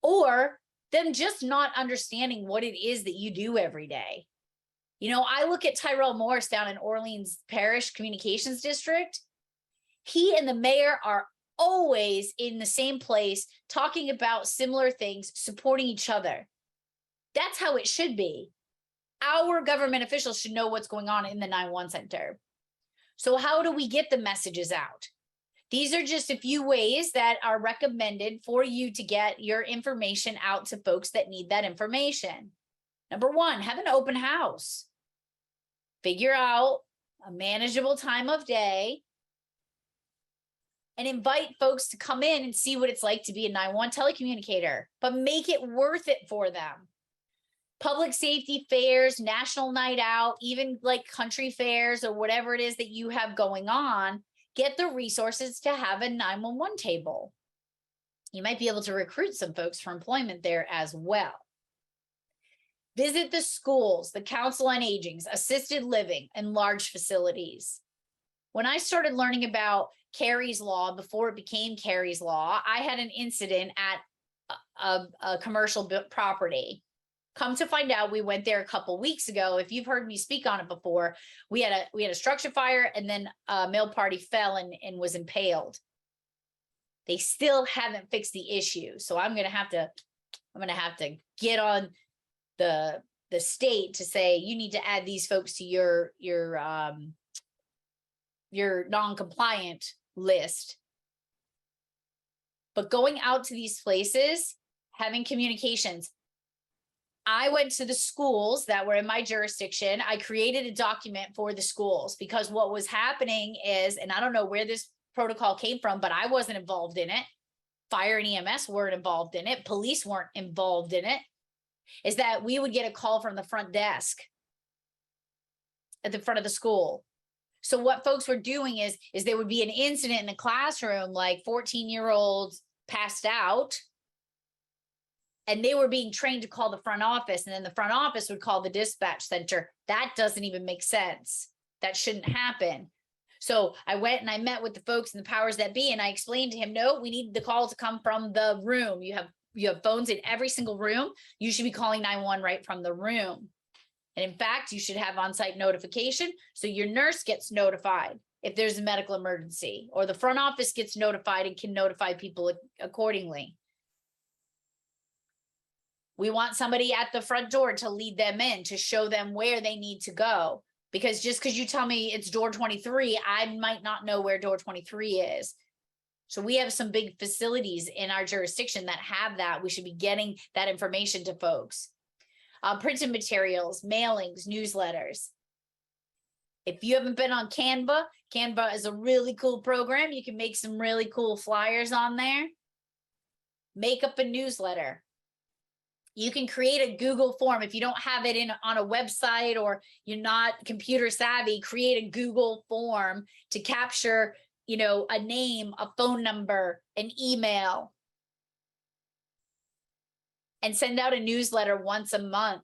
Or them just not understanding what it is that you do every day. You know, I look at Tyrell Morris down in Orleans Parish Communications District. He and the mayor are always in the same place, talking about similar things, supporting each other. That's how it should be. Our government officials should know what's going on in the 911 center. So how do we get the messages out? These are just a few ways that are recommended for you to get your information out to folks that need that information. Number 1, have an open house. Figure out a manageable time of day and invite folks to come in and see what it's like to be a 911 telecommunicator, but make it worth it for them. Public safety fairs, national night out, even like country fairs or whatever it is that you have going on, get the resources to have a 911 table. You might be able to recruit some folks for employment there as well. Visit the schools, the council on aging's, assisted living, and large facilities. When I started learning about Carey's Law, before it became Carey's Law, I had an incident at a commercial property. Come to find out, we went there a couple weeks ago. If you've heard me speak on it before, we had a structure fire, and then a male party fell and was impaled. They still haven't fixed the issue, so I'm gonna have to get on the state to say you need to add these folks to your non-compliant list. But going out to these places, having communications. I went to the schools that were in my jurisdiction. I created a document for the schools, because what was happening is, and I don't know where this protocol came from, but I wasn't involved in it. Fire and EMS weren't involved in it. Police weren't involved in it. Is that we would get a call from the front desk at the front of the school. So what folks were doing is there would be an incident in a classroom, like 14-year-olds passed out, and they were being trained to call the front office, and then the front office would call the dispatch center. That doesn't even make sense. That shouldn't happen. So I went and I met with the folks and the powers that be, and I explained to him, no, we need the call to come from the room. You have phones in every single room. You should be calling 911 right from the room. And in fact, you should have on-site notification, so your nurse gets notified if there's a medical emergency, or the front office gets notified and can notify people accordingly. We want somebody at the front door to lead them in, to show them where they need to go. Because just because you tell me it's door 23, I might not know where door 23 is. So we have some big facilities in our jurisdiction that have that. We should be getting that information to folks. Printed materials, mailings, newsletters. If you haven't been on Canva, Canva is a really cool program. You can make some really cool flyers on there. Make up a newsletter. You can create a Google form. If you don't have it on a website or you're not computer savvy, create a Google form to capture, a name, a phone number, an email, and send out a newsletter once a month.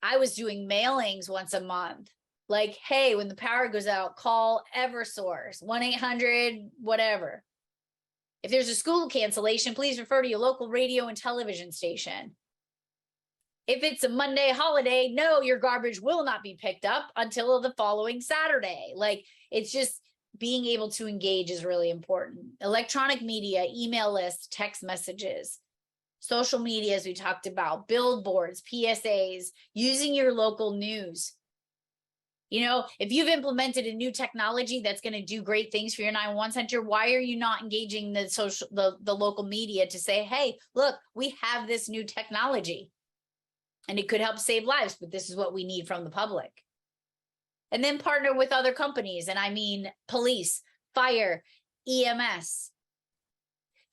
I was doing mailings once a month. Like, hey, when the power goes out, call Eversource, 1-800, whatever. If there's a school cancellation, please refer to your local radio and television station. If it's a Monday holiday, no, your garbage will not be picked up until the following Saturday. Like, it's just being able to engage is really important. Electronic media, email lists, text messages, social media, as we talked about, billboards, PSAs, using your local news. If you've implemented a new technology that's going to do great things for your 911 center, why are you not engaging the local media to say, hey, look, we have this new technology and it could help save lives, but this is what we need from the public. And then partner with other companies. And I mean, police, fire, EMS.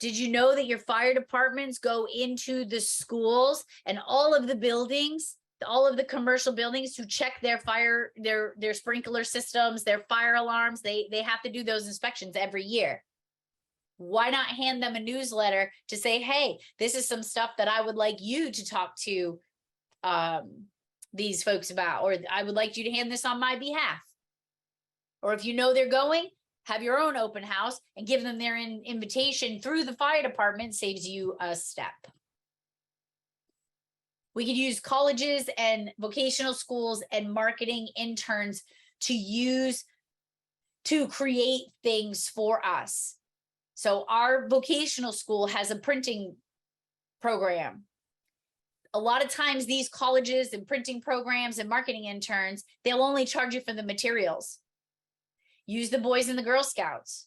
Did you know that your fire departments go into the schools and all of the buildings, all of the commercial buildings, to check their fire, their sprinkler systems, their fire alarms? They have to do those inspections every year. Why not hand them a newsletter to say, hey, this is some stuff that I would like you to talk to these folks about, or I would like you to hand this on my behalf. Or if you know they're going, have your own open house and give them their invitation through the fire department. Saves you a step. We could use colleges and vocational schools and marketing interns to create things for us. So our vocational school has a printing program. A lot of times these colleges and printing programs and marketing interns, they'll only charge you for the materials. Use the Boys and the Girl Scouts.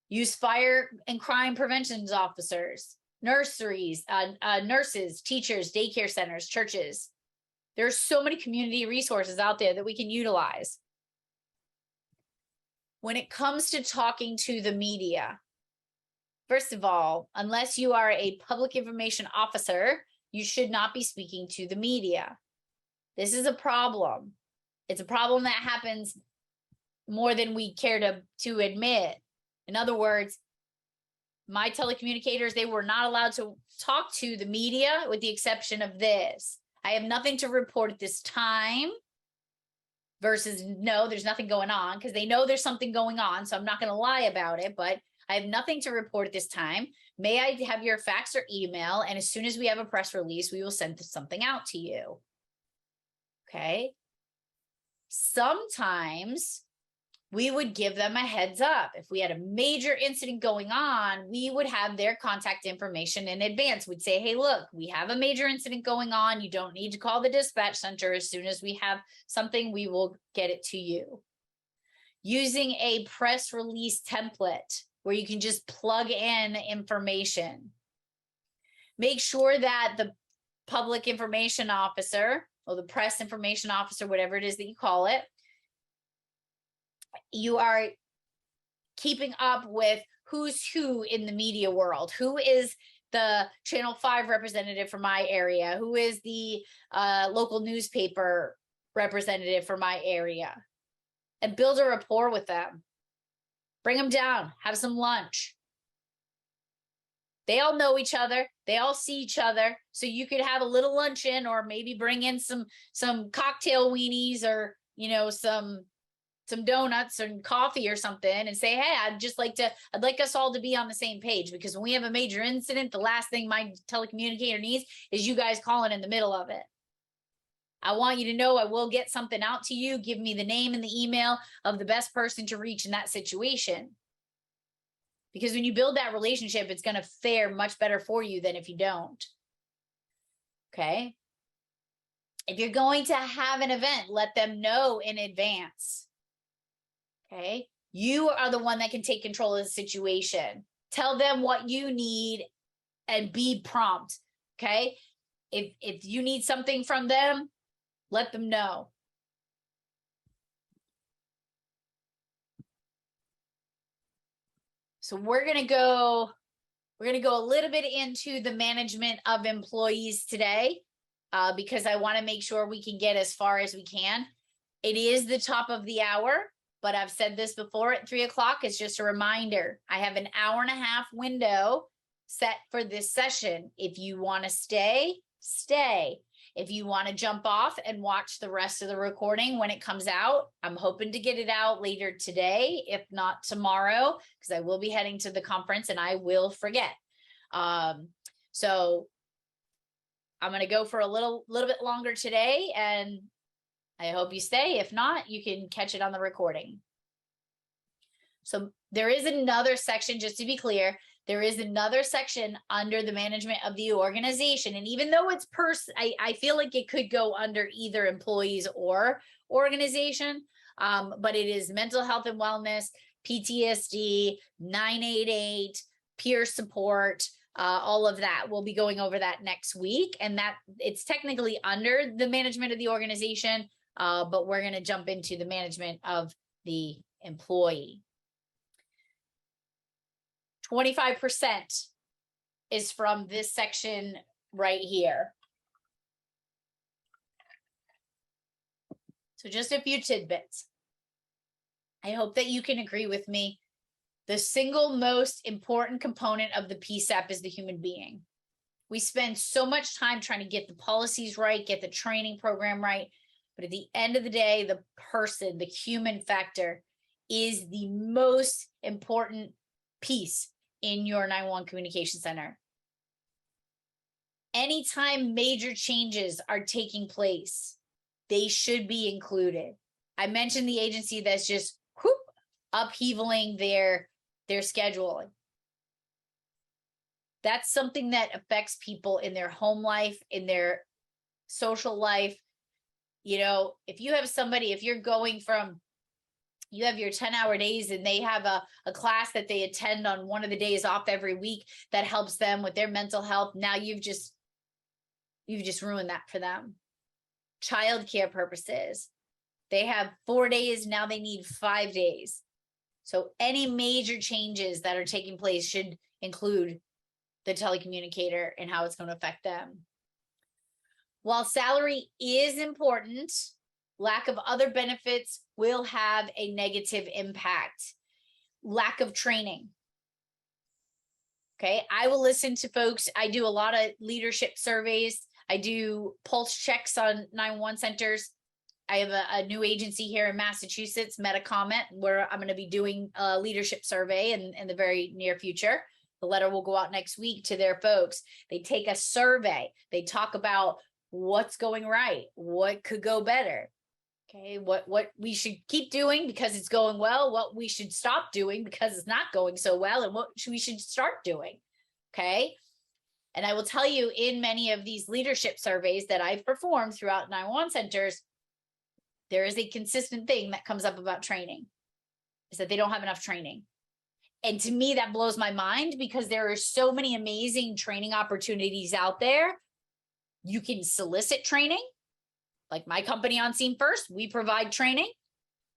Use fire and crime prevention officers, nurseries, nurses, teachers, daycare centers, churches. There's so many community resources out there that we can utilize. When it comes to talking to the media, first of all, unless you are a public information officer, you should not be speaking to the media. This is a problem. It's a problem that happens more than we care to admit. In other words, my telecommunicators, they were not allowed to talk to the media with the exception of this. I have nothing to report at this time versus no, there's nothing going on, because they know there's something going on. So I'm not going to lie about it, but I have nothing to report at this time. May I have your fax or email? And as soon as we have a press release, we will send something out to you. Okay. Sometimes we would give them a heads up. If we had a major incident going on, we would have their contact information in advance. We'd say, hey, look, we have a major incident going on. You don't need to call the dispatch center. As soon as we have something, we will get it to you. Using a press release template where you can just plug in information. Make sure that the public information officer or the press information officer, whatever it is that you call it, you are keeping up with who's who in the media world. Who is the Channel 5 representative for my area? Who is the local newspaper representative for my area? And build a rapport with them. Bring them down. Have some lunch. They all know each other. They all see each other. So you could have a little luncheon, or maybe bring in some cocktail weenies, or some donuts and coffee or something, and say, hey, I'd like us all to be on the same page, because when we have a major incident, the last thing my telecommunicator needs is you guys calling in the middle of it. I want you to know I will get something out to you. Give me the name and the email of the best person to reach in that situation. Because when you build that relationship, it's going to fare much better for you than if you don't. Okay. If you're going to have an event, let them know in advance. Okay. You are the one that can take control of the situation. Tell them what you need and be prompt. Okay. If you need something from them, let them know. So we're going to go a little bit into the management of employees today, because I want to make sure we can get as far as we can. It is the top of the hour, but I've said this before at 3 o'clock. It's just a reminder. I have an hour and a half window set for this session. If you want to stay, stay. If you want to jump off and watch the rest of the recording when it comes out, I'm hoping to get it out later today, if not tomorrow, because I will be heading to the conference and I will forget. So I'm going to go for a little bit longer today, and I hope you stay. If not, you can catch it on the recording. So there is another section, just to be clear, there is another section under the management of the organization. And even though it's I feel like it could go under either employees or organization, but it is mental health and wellness, PTSD, 988, peer support, all of that. We'll be going over that next week. And that it's technically under the management of the organization, but we're going to jump into the management of the employee. 25% is from this section right here. So just a few tidbits. I hope that you can agree with me. The single most important component of the PSAP is the human being. We spend so much time trying to get the policies right, get the training program right. But at the end of the day, the person, the human factor, is the most important piece in your 911 communication center. Anytime major changes are taking place, they should be included. I mentioned the agency that's just upheavaling their scheduling. That's something that affects people in their home life, in their social life. You know, if you have somebody, if you're going from, you have your 10-hour days and they have a class that they attend on one of the days off every week that helps them with their mental health. Now you've just ruined that for them. Childcare purposes. They have 4 days, now they need 5 days. So any major changes that are taking place should include the telecommunicator and how it's going to affect them. While salary is important, lack of other benefits will have a negative impact. Lack of training. Okay, I will listen to folks. I do a lot of leadership surveys. I do pulse checks on 911 centers. I have a new agency here in Massachusetts, Metacomment, where I'm going to be doing a leadership survey in the very near future. The letter will go out next week to their folks. They take a survey. They talk about what's going right, what could go better. Okay, what we should keep doing because it's going well, what we should stop doing because it's not going so well, and what we should start doing. Okay. And I will tell you, in many of these leadership surveys that I've performed throughout 911 centers, there is a consistent thing that comes up about training, is that they don't have enough training. And to me, that blows my mind because there are so many amazing training opportunities out there. You can solicit training. Like my company On Scene First, we provide training,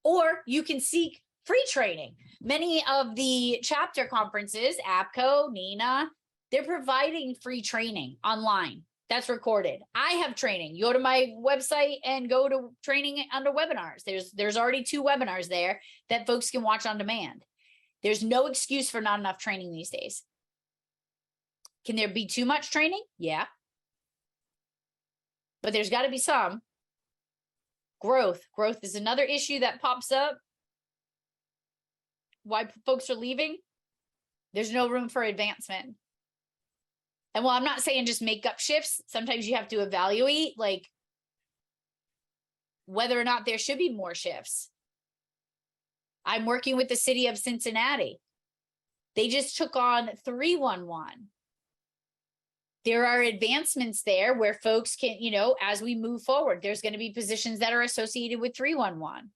or you can seek free training. Many of the chapter conferences, APCO, NINA, they're providing free training online. That's recorded. I have training. You go to my website and go to training under webinars. There's already 2 webinars there that folks can watch on demand. There's no excuse for not enough training these days. Can there be too much training? Yeah. But there's got to be some. Growth is another issue that pops up. Why folks are leaving? There's no room for advancement. And while I'm not saying just make up shifts, sometimes you have to evaluate like whether or not there should be more shifts. I'm working with the city of Cincinnati. They just took on 311. There are advancements there where folks can, as we move forward, there's going to be positions that are associated with 311.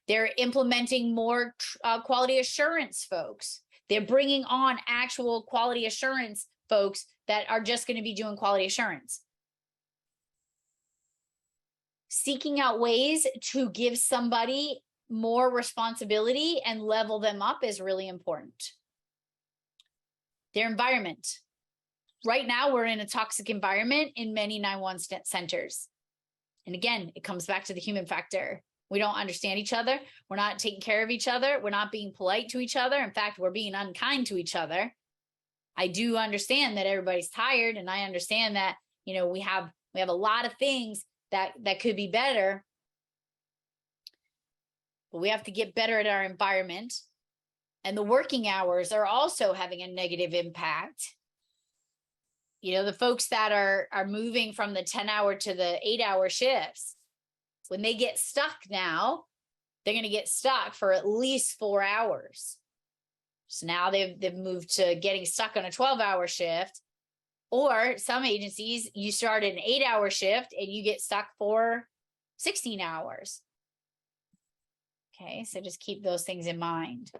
They're implementing more quality assurance folks. They're bringing on actual quality assurance folks that are just going to be doing quality assurance. Seeking out ways to give somebody more responsibility and level them up is really important. Their environment. Right now, we're in a toxic environment in many 911 centers. And again, it comes back to the human factor. We don't understand each other. We're not taking care of each other. We're not being polite to each other. In fact, we're being unkind to each other. I do understand that everybody's tired, and I understand that, you know, we have a lot of things that could be better, but we have to get better at our environment. And the working hours are also having a negative impact. You know, the folks that are moving from the 10-hour to the 8-hour shifts, when they get stuck now, they're going to get stuck for at least 4 hours. So now they've moved to getting stuck on a 12-hour shift. Or some agencies, you start an 8-hour shift and you get stuck for 16 hours. Okay, so just keep those things in mind.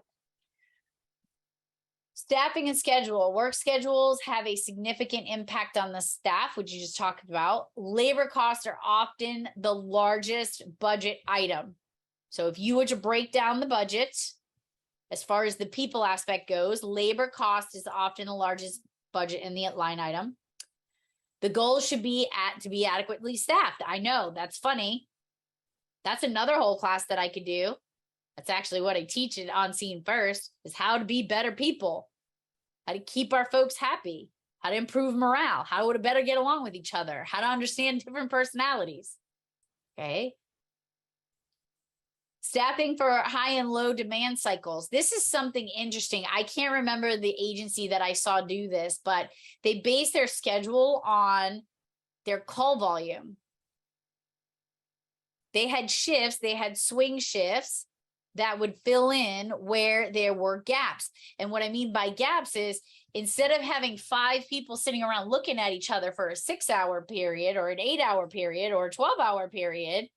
Staffing and schedule. Work schedules have a significant impact on the staff, which you just talked about. Labor costs are often the largest budget item. So if you were to break down the budget, as far as the people aspect goes, labor cost is often the largest budget in the line item. The goal should be to be adequately staffed. I know, that's funny. That's another whole class that I could do. That's actually what I teach it on Scene First, is how to be better people, how to keep our folks happy, how to improve morale, how to better get along with each other, how to understand different personalities. Okay. Staffing for high and low demand cycles. This is something interesting. I can't remember the agency that I saw do this, but they base their schedule on their call volume. They had shifts, they had swing shifts that would fill in where there were gaps. And what I mean by gaps is, instead of having 5 people sitting around looking at each other for a 6-hour period or an 8-hour period or a 12-hour period,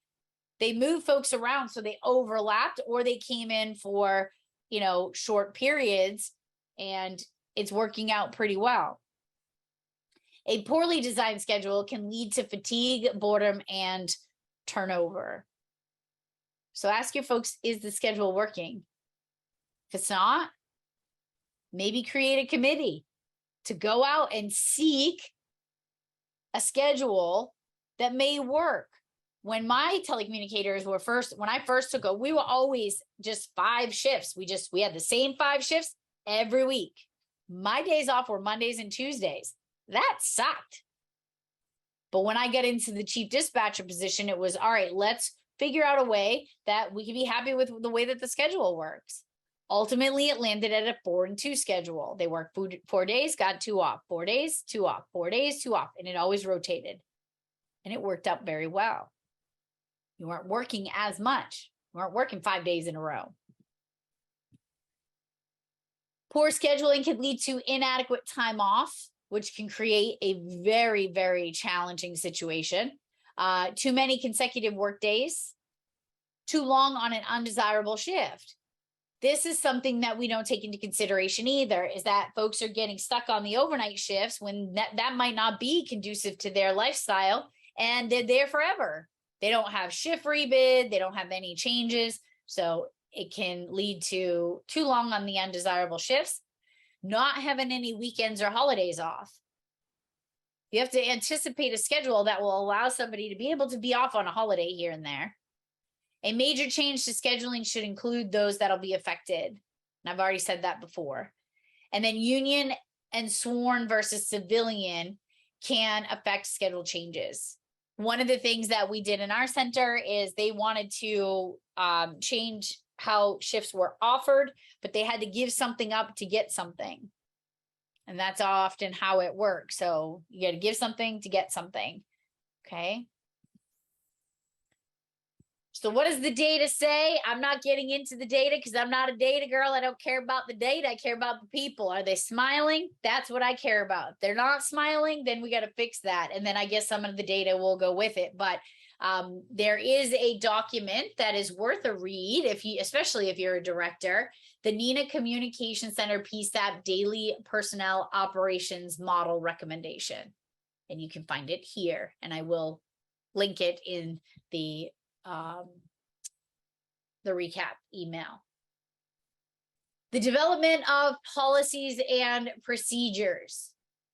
they moved folks around so they overlapped, or they came in for, you know, short periods, and it's working out pretty well. A poorly designed schedule can lead to fatigue, boredom, and turnover. So ask your folks, is the schedule working? If it's not, maybe create a committee to go out and seek a schedule that may work. When my telecommunicators were when I first took over, we were always just 5 shifts. We had the same 5 shifts every week. My days off were Mondays and Tuesdays. That sucked. But when I got into the chief dispatcher position, it was, all right, let's figure out a way that we can be happy with the way that the schedule works. Ultimately, it landed at a 4 and 2 schedule. They worked 4 days, got 2 off, 4 days, 2 off, 4 days, 2 off, and it always rotated. And it worked out very well. You weren't working as much. You weren't working 5 days in a row. Poor scheduling can lead to inadequate time off, which can create a very, very challenging situation. Too many consecutive work days, too long on an undesirable shift. This is something that we don't take into consideration either, is that folks are getting stuck on the overnight shifts when that might not be conducive to their lifestyle, and they're there forever. They don't have shift rebid, they don't have any changes. So it can lead to too long on the undesirable shifts, not having any weekends or holidays off. You have to anticipate a schedule that will allow somebody to be able to be off on a holiday here and there. A major change to scheduling should include those that'll be affected. And I've already said that before. And then union and sworn versus civilian can affect schedule changes. One of the things that we did in our center is they wanted to change how shifts were offered, but they had to give something up to get something. And that's often how it works. So you got to give something to get something. Okay. So what does the data say? I'm not getting into the data because I'm not a data girl. I don't care about the data. I care about the people. Are they smiling? That's what I care about. If they're not smiling, then we got to fix that. And then I guess some of the data will go with it. But There is a document that is worth a read, especially if you're a director, the NENA Communication Center PSAP Daily Personnel Operations Model Recommendation. And you can find it here, and I will link it in the recap email. The development of policies and procedures.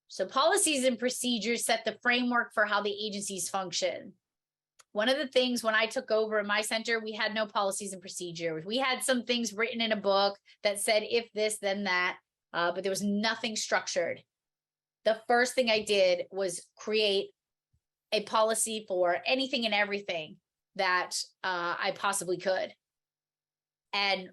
So policies and procedures set the framework for how the agencies function. One of the things when I took over in my center, we had no policies and procedures. We had some things written in a book that said, if this, then that, but there was nothing structured. The first thing I did was create a policy for anything and everything that I possibly could. And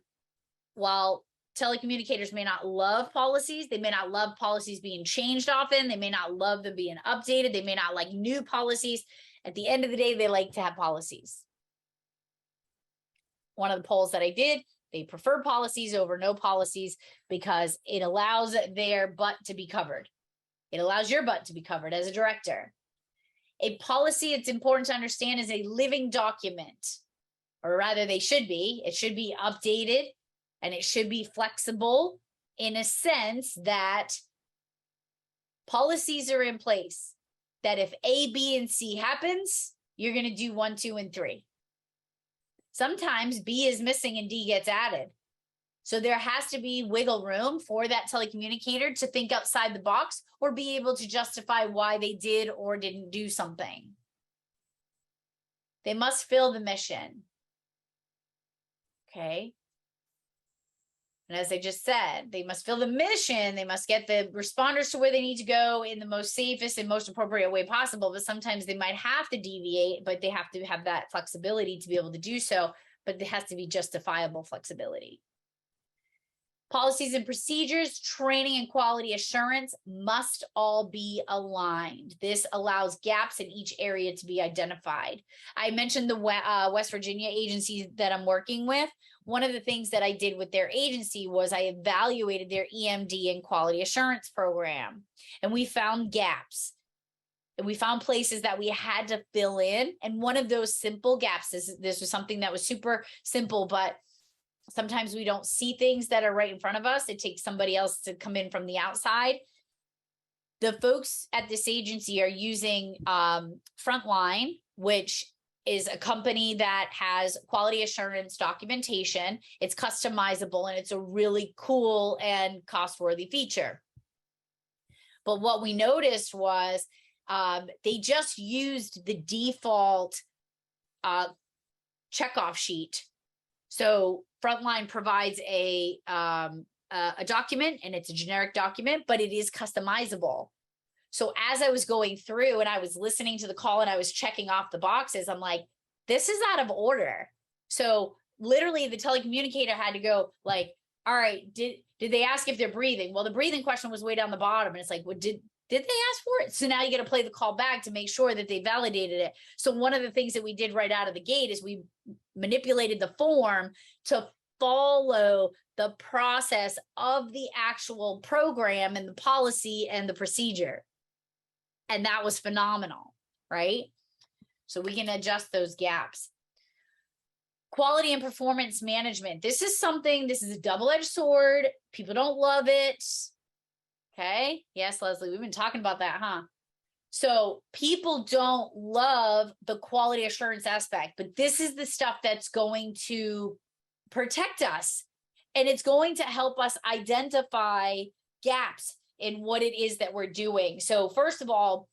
while telecommunicators may not love policies, they may not love policies being changed often, they may not love them being updated, they may not like new policies. At the end of the day, they like to have policies. One of the polls that I did, they prefer policies over no policies because it allows their butt to be covered. It allows your butt to be covered as a director. A policy, it's important to understand, is a living document, or rather they should be. It should be updated and it should be flexible in a sense that policies are in place that if A, B, and C happens, you're going to do 1, 2, and 3. Sometimes B is missing and D gets added. So there has to be wiggle room for that telecommunicator to think outside the box or be able to justify why they did or didn't do something. They must fill the mission. Okay. And as I just said, they must fill the mission. They must get the responders to where they need to go in the most safest and most appropriate way possible. But sometimes they might have to deviate, but they have to have that flexibility to be able to do so. But there has to be justifiable flexibility. Policies and procedures, training and quality assurance must all be aligned. This allows gaps in each area to be identified. I mentioned the West Virginia agency that I'm working with. One of the things that I did with their agency was I evaluated their EMD and quality assurance program, and we found gaps. And we found places that we had to fill in. And one of those simple gaps, this was something that was super simple, but sometimes we don't see things that are right in front of us. It takes somebody else to come in from the outside. The folks at this agency are using Frontline, which is a company that has quality assurance documentation. It's customizable and it's a really cool and cost-worthy feature. But what we noticed was they just used the default checkoff sheet. So Frontline provides a document, and it's a generic document, but it is customizable. So as I was going through and I was listening to the call and I was checking off the boxes, I'm like, this is out of order. So literally the telecommunicator had to go like, all right, did they ask if they're breathing? Well, the breathing question was way down the bottom. And it's like, well, did they ask for it? So now you got to play the call back to make sure that they validated it. So one of the things that we did right out of the gate is we manipulated the form to follow the process of the actual program and the policy and the procedure. And that was phenomenal, right? So we can adjust those gaps. Quality and performance management. This is a double-edged sword. People don't love it. Okay. Yes, Leslie, we've been talking about that, huh? So people don't love the quality assurance aspect, but this is the stuff that's going to protect us. And it's going to help us identify gaps in what it is that we're doing. So first of all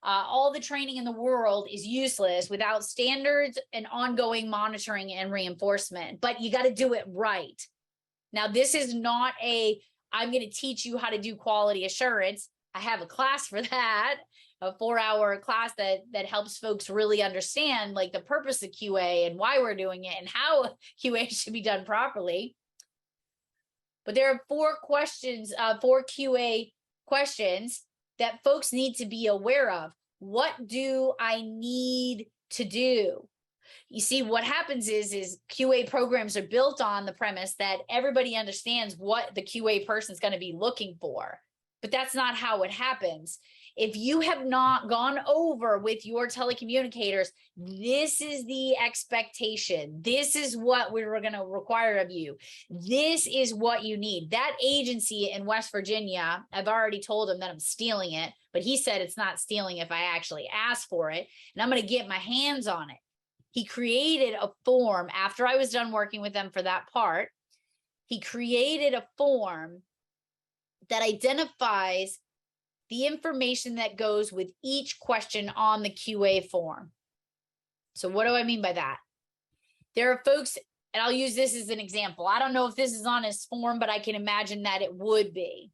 the training in the world is useless without standards and ongoing monitoring and reinforcement, but you got to do it right. Now, this is not I'm going to teach you how to do quality assurance. I have a class for that, a 4-hour class that helps folks really understand like the purpose of QA and why we're doing it and how QA should be done properly. But there are 4 QA questions that folks need to be aware of. What do I need to do? You see, what happens is QA programs are built on the premise that everybody understands what the QA person is going to be looking for. But that's not how it happens. If you have not gone over with your telecommunicators, this is the expectation. This is what we're going to require of you. This is what you need. That agency in West Virginia, I've already told him that I'm stealing it, but he said it's not stealing if I actually ask for it, and I'm going to get my hands on it. He created a form after I was done working with them for that part. He created a form that identifies the information that goes with each question on the QA form. So what do I mean by that? There are folks, and I'll use this as an example. I don't know if this is on his form, but I can imagine that it would be.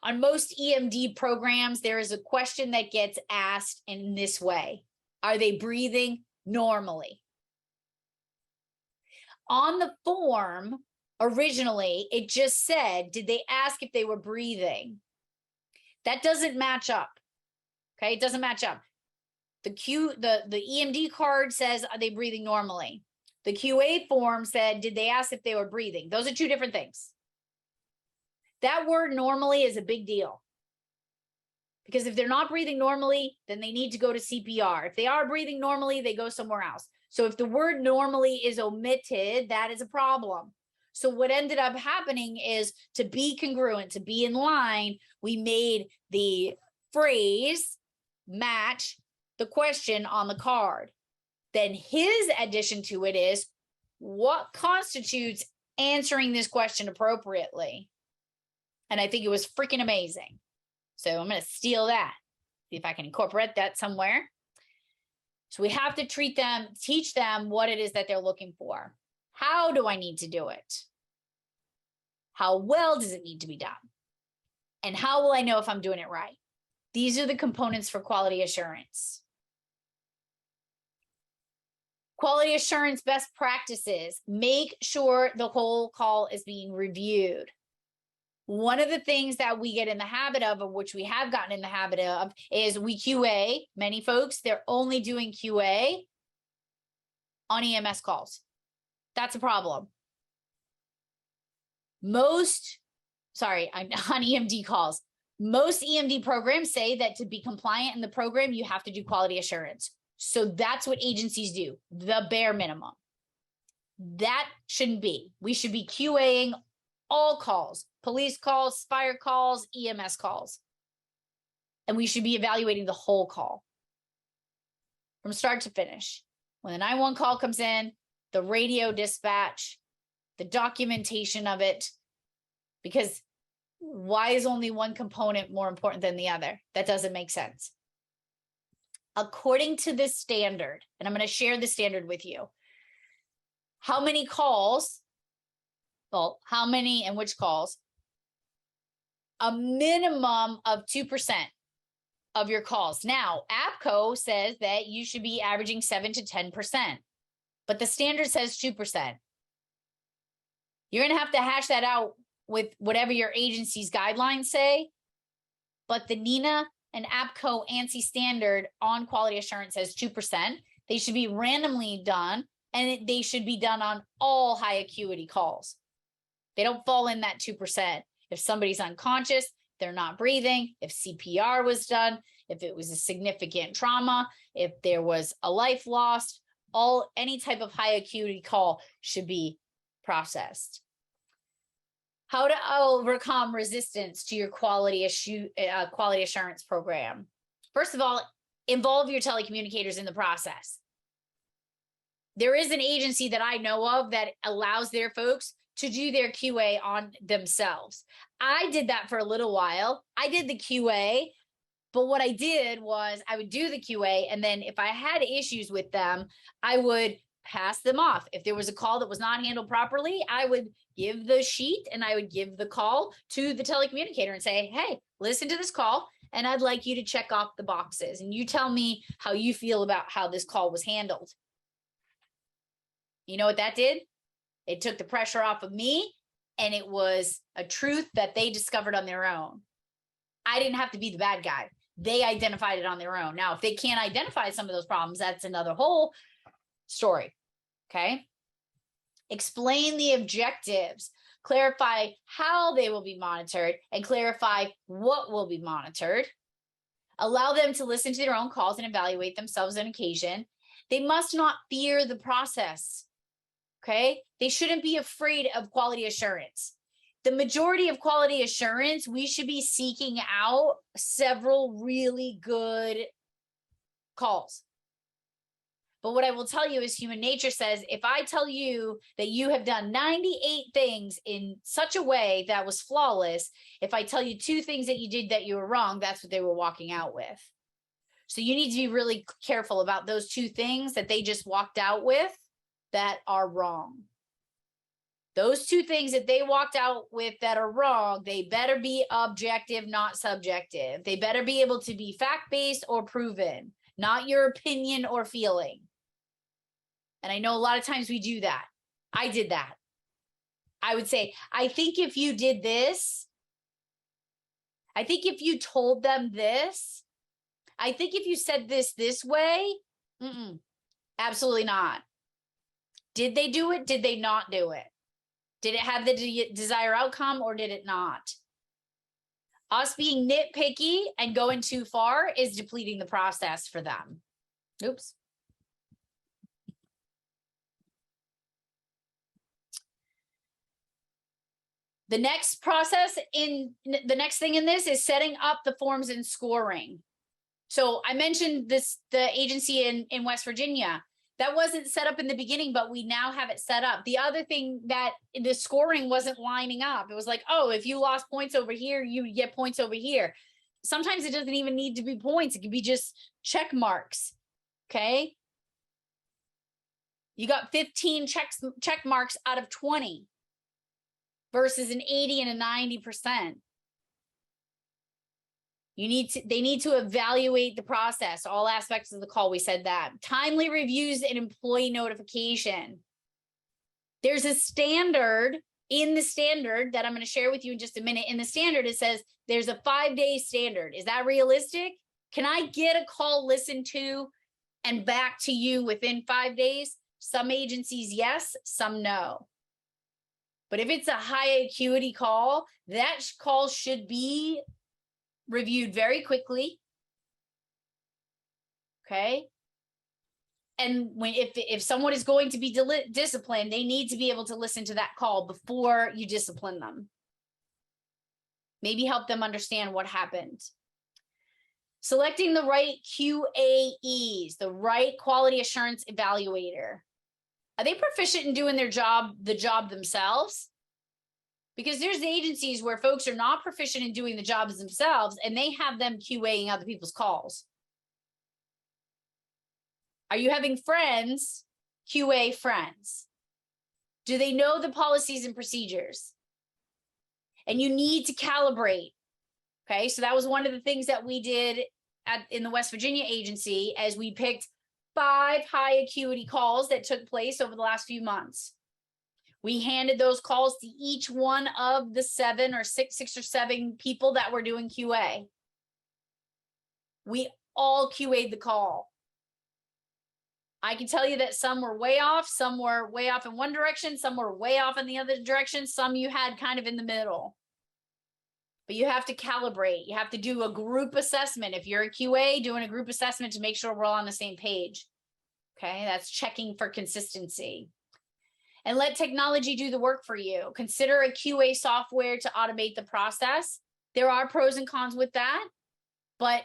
On most EMD programs, there is a question that gets asked in this way. Are they breathing normally? On the form, originally, it just said, did they ask if they were breathing? That doesn't match up. Okay, it doesn't match up. The EMD card says, are they breathing normally? The QA form said, did they ask if they were breathing? Those are two different things. That word normally is a big deal. Because if they're not breathing normally, then they need to go to CPR. If they are breathing normally, they go somewhere else. So if the word normally is omitted, that is a problem. So what ended up happening is, to be congruent, to be in line, we made the phrase match the question on the card. Then his addition to it is, what constitutes answering this question appropriately? And I think it was freaking amazing. So I'm going to steal that, see if I can incorporate that somewhere. So we have to teach them what it is that they're looking for. How do I need to do it? How well does it need to be done? And how will I know if I'm doing it right? These are the components for quality assurance. Quality assurance best practices. Make sure the whole call is being reviewed. One of the things that we get in the habit of which we have gotten in the habit of, is we QA. Many folks, they're only doing QA on EMS calls. That's a problem. On EMD calls. Most EMD programs say that to be compliant in the program, you have to do quality assurance. So that's what agencies do, the bare minimum. That shouldn't be. We should be QAing all calls, police calls, fire calls, EMS calls. And we should be evaluating the whole call from start to finish. When the 911 call comes in, the radio dispatch, the documentation of it, because why is only one component more important than the other? That doesn't make sense. According to this standard, and I'm going to share the standard with you, how many calls, how many and which calls? A minimum of 2% of your calls. Now, APCO says that you should be averaging 7 to 10%, but the standard says 2%. You're going to have to hash that out with whatever your agency's guidelines say, but the NINA and APCO ANSI standard on quality assurance says 2%. They should be randomly done, and they should be done on all high acuity calls. They don't fall in that 2%. If somebody's unconscious, they're not breathing, if CPR was done, if it was a significant trauma, if there was a life lost, any type of high acuity call should be processed. How to overcome resistance to your quality assurance program. First of all, involve your telecommunicators in the process. There is an agency that I know of that allows their folks to do their QA on themselves. I did that for a little while. I did the QA, but what I did was I would do the QA, and then if I had issues with them, I would pass them off. If there was a call that was not handled properly, I would give the sheet and I would give the call to the telecommunicator and say, hey, listen to this call, and I'd like you to check off the boxes, and you tell me how you feel about how this call was handled. You know what that did? It took the pressure off of me, and it was a truth that they discovered on their own. I didn't have to be the bad guy. They identified it on their own. Now, if they can't identify some of those problems, that's another whole story. Okay. Explain the objectives, clarify how they will be monitored, and clarify what will be monitored. Allow them to listen to their own calls and evaluate themselves on occasion. They must not fear the process. Okay? They shouldn't be afraid of quality assurance. The majority of quality assurance, we should be seeking out several really good calls. But what I will tell you is human nature says, if I tell you that you have done 98 things in such a way that was flawless, if I tell you 2 things that you did that you were wrong, that's what they were walking out with. So you need to be really careful about those 2 things that they just walked out with that are wrong. Those 2 things that they walked out with that are wrong, they better be objective, not subjective. They better be able to be fact-based or proven, not your opinion or feeling. And I know a lot of times we do that. I did that. I would say, I think if you did this, I think if you told them this, I think if you said this way, absolutely not. Did they do it? Did they not do it? Did it have the desired outcome or did it not? Us being nitpicky and going too far is depleting the process for them. Oops. The next thing in this is setting up the forms and scoring. So I mentioned the agency in West Virginia. That wasn't set up in the beginning, but we now have it set up. The other thing that the scoring wasn't lining up. It was like, oh, if you lost points over here, you get points over here. Sometimes it doesn't even need to be points. It could be just check marks. Okay. You got 15 check marks out of 20 versus an 80 and a 90%. They need to evaluate the process, all aspects of the call. We said that. Timely reviews and employee notification. There's a standard in the standard that I'm going to share with you in just a minute. In the standard, it says there's a 5-day standard. Is that realistic? Can I get a call listened to and back to you within 5 days? Some agencies, yes, some no. But if it's a high acuity call, that call should be reviewed very quickly. Okay. And if someone is going to be disciplined, they need to be able to listen to that call before you discipline them. Maybe help them understand what happened. Selecting the right QAEs, the right quality assurance evaluator. Are they proficient in doing the job themselves? Because there's agencies where folks are not proficient in doing the jobs themselves and they have them QAing other people's calls. Are you having friends QA friends? Do they know the policies and procedures? And you need to calibrate. Okay, so that was one of the things that we did in the West Virginia agency, as we picked 5 high acuity calls that took place over the last few months. We handed those calls to each one of the 6 or 7 people that were doing QA. We all QA'd the call. I can tell you that some were way off in one direction, some were way off in the other direction, some you had kind of in the middle. But you have to calibrate. You have to do a group assessment. If you're a QA, doing a group assessment to make sure we're all on the same page. Okay, that's checking for consistency. And let technology do the work for you. Consider a QA software to automate the process. There are pros and cons with that, but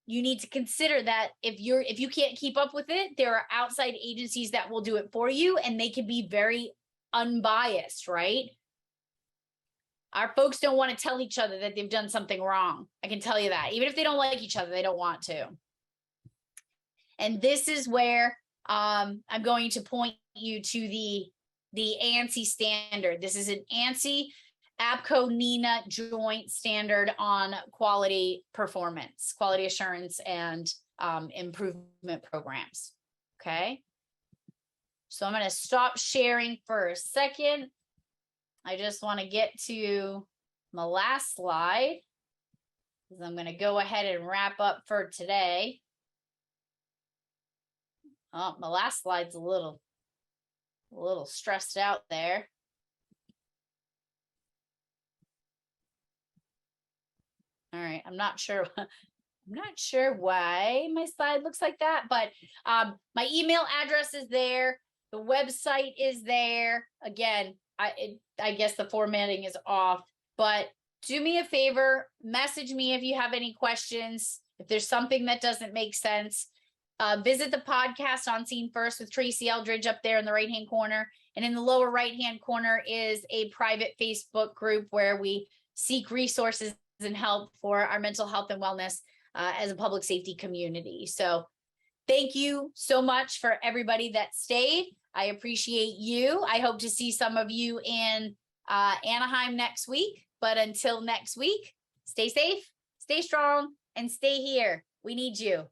you need to consider that if you can't keep up with it, there are outside agencies that will do it for you, and they can be very unbiased, right? Our folks don't want to tell each other that they've done something wrong. I can tell you that. Even if they don't like each other, they don't want to. And this is where I'm going to point you to the ANSI standard. This is an ANSI APCO-NENA joint standard on quality performance, quality assurance, and improvement programs. Okay. So I'm going to stop sharing for a second. I just want to get to my last slide, because I'm going to go ahead and wrap up for today. Oh, my last slide's a little stressed out there. All right, I'm not sure I'm not sure why my slide looks like that, but my email address is there. The website is there. Again, I guess the formatting is off, but do me a favor, message me if you have any questions. If there's something that doesn't make sense, visit the podcast On Scene First with Tracy Eldridge up there in the right-hand corner. And in the lower right-hand corner is a private Facebook group where we seek resources and help for our mental health and wellness as a public safety community. So thank you so much for everybody that stayed. I appreciate you. I hope to see some of you in Anaheim next week. But until next week, stay safe, stay strong, and stay here. We need you.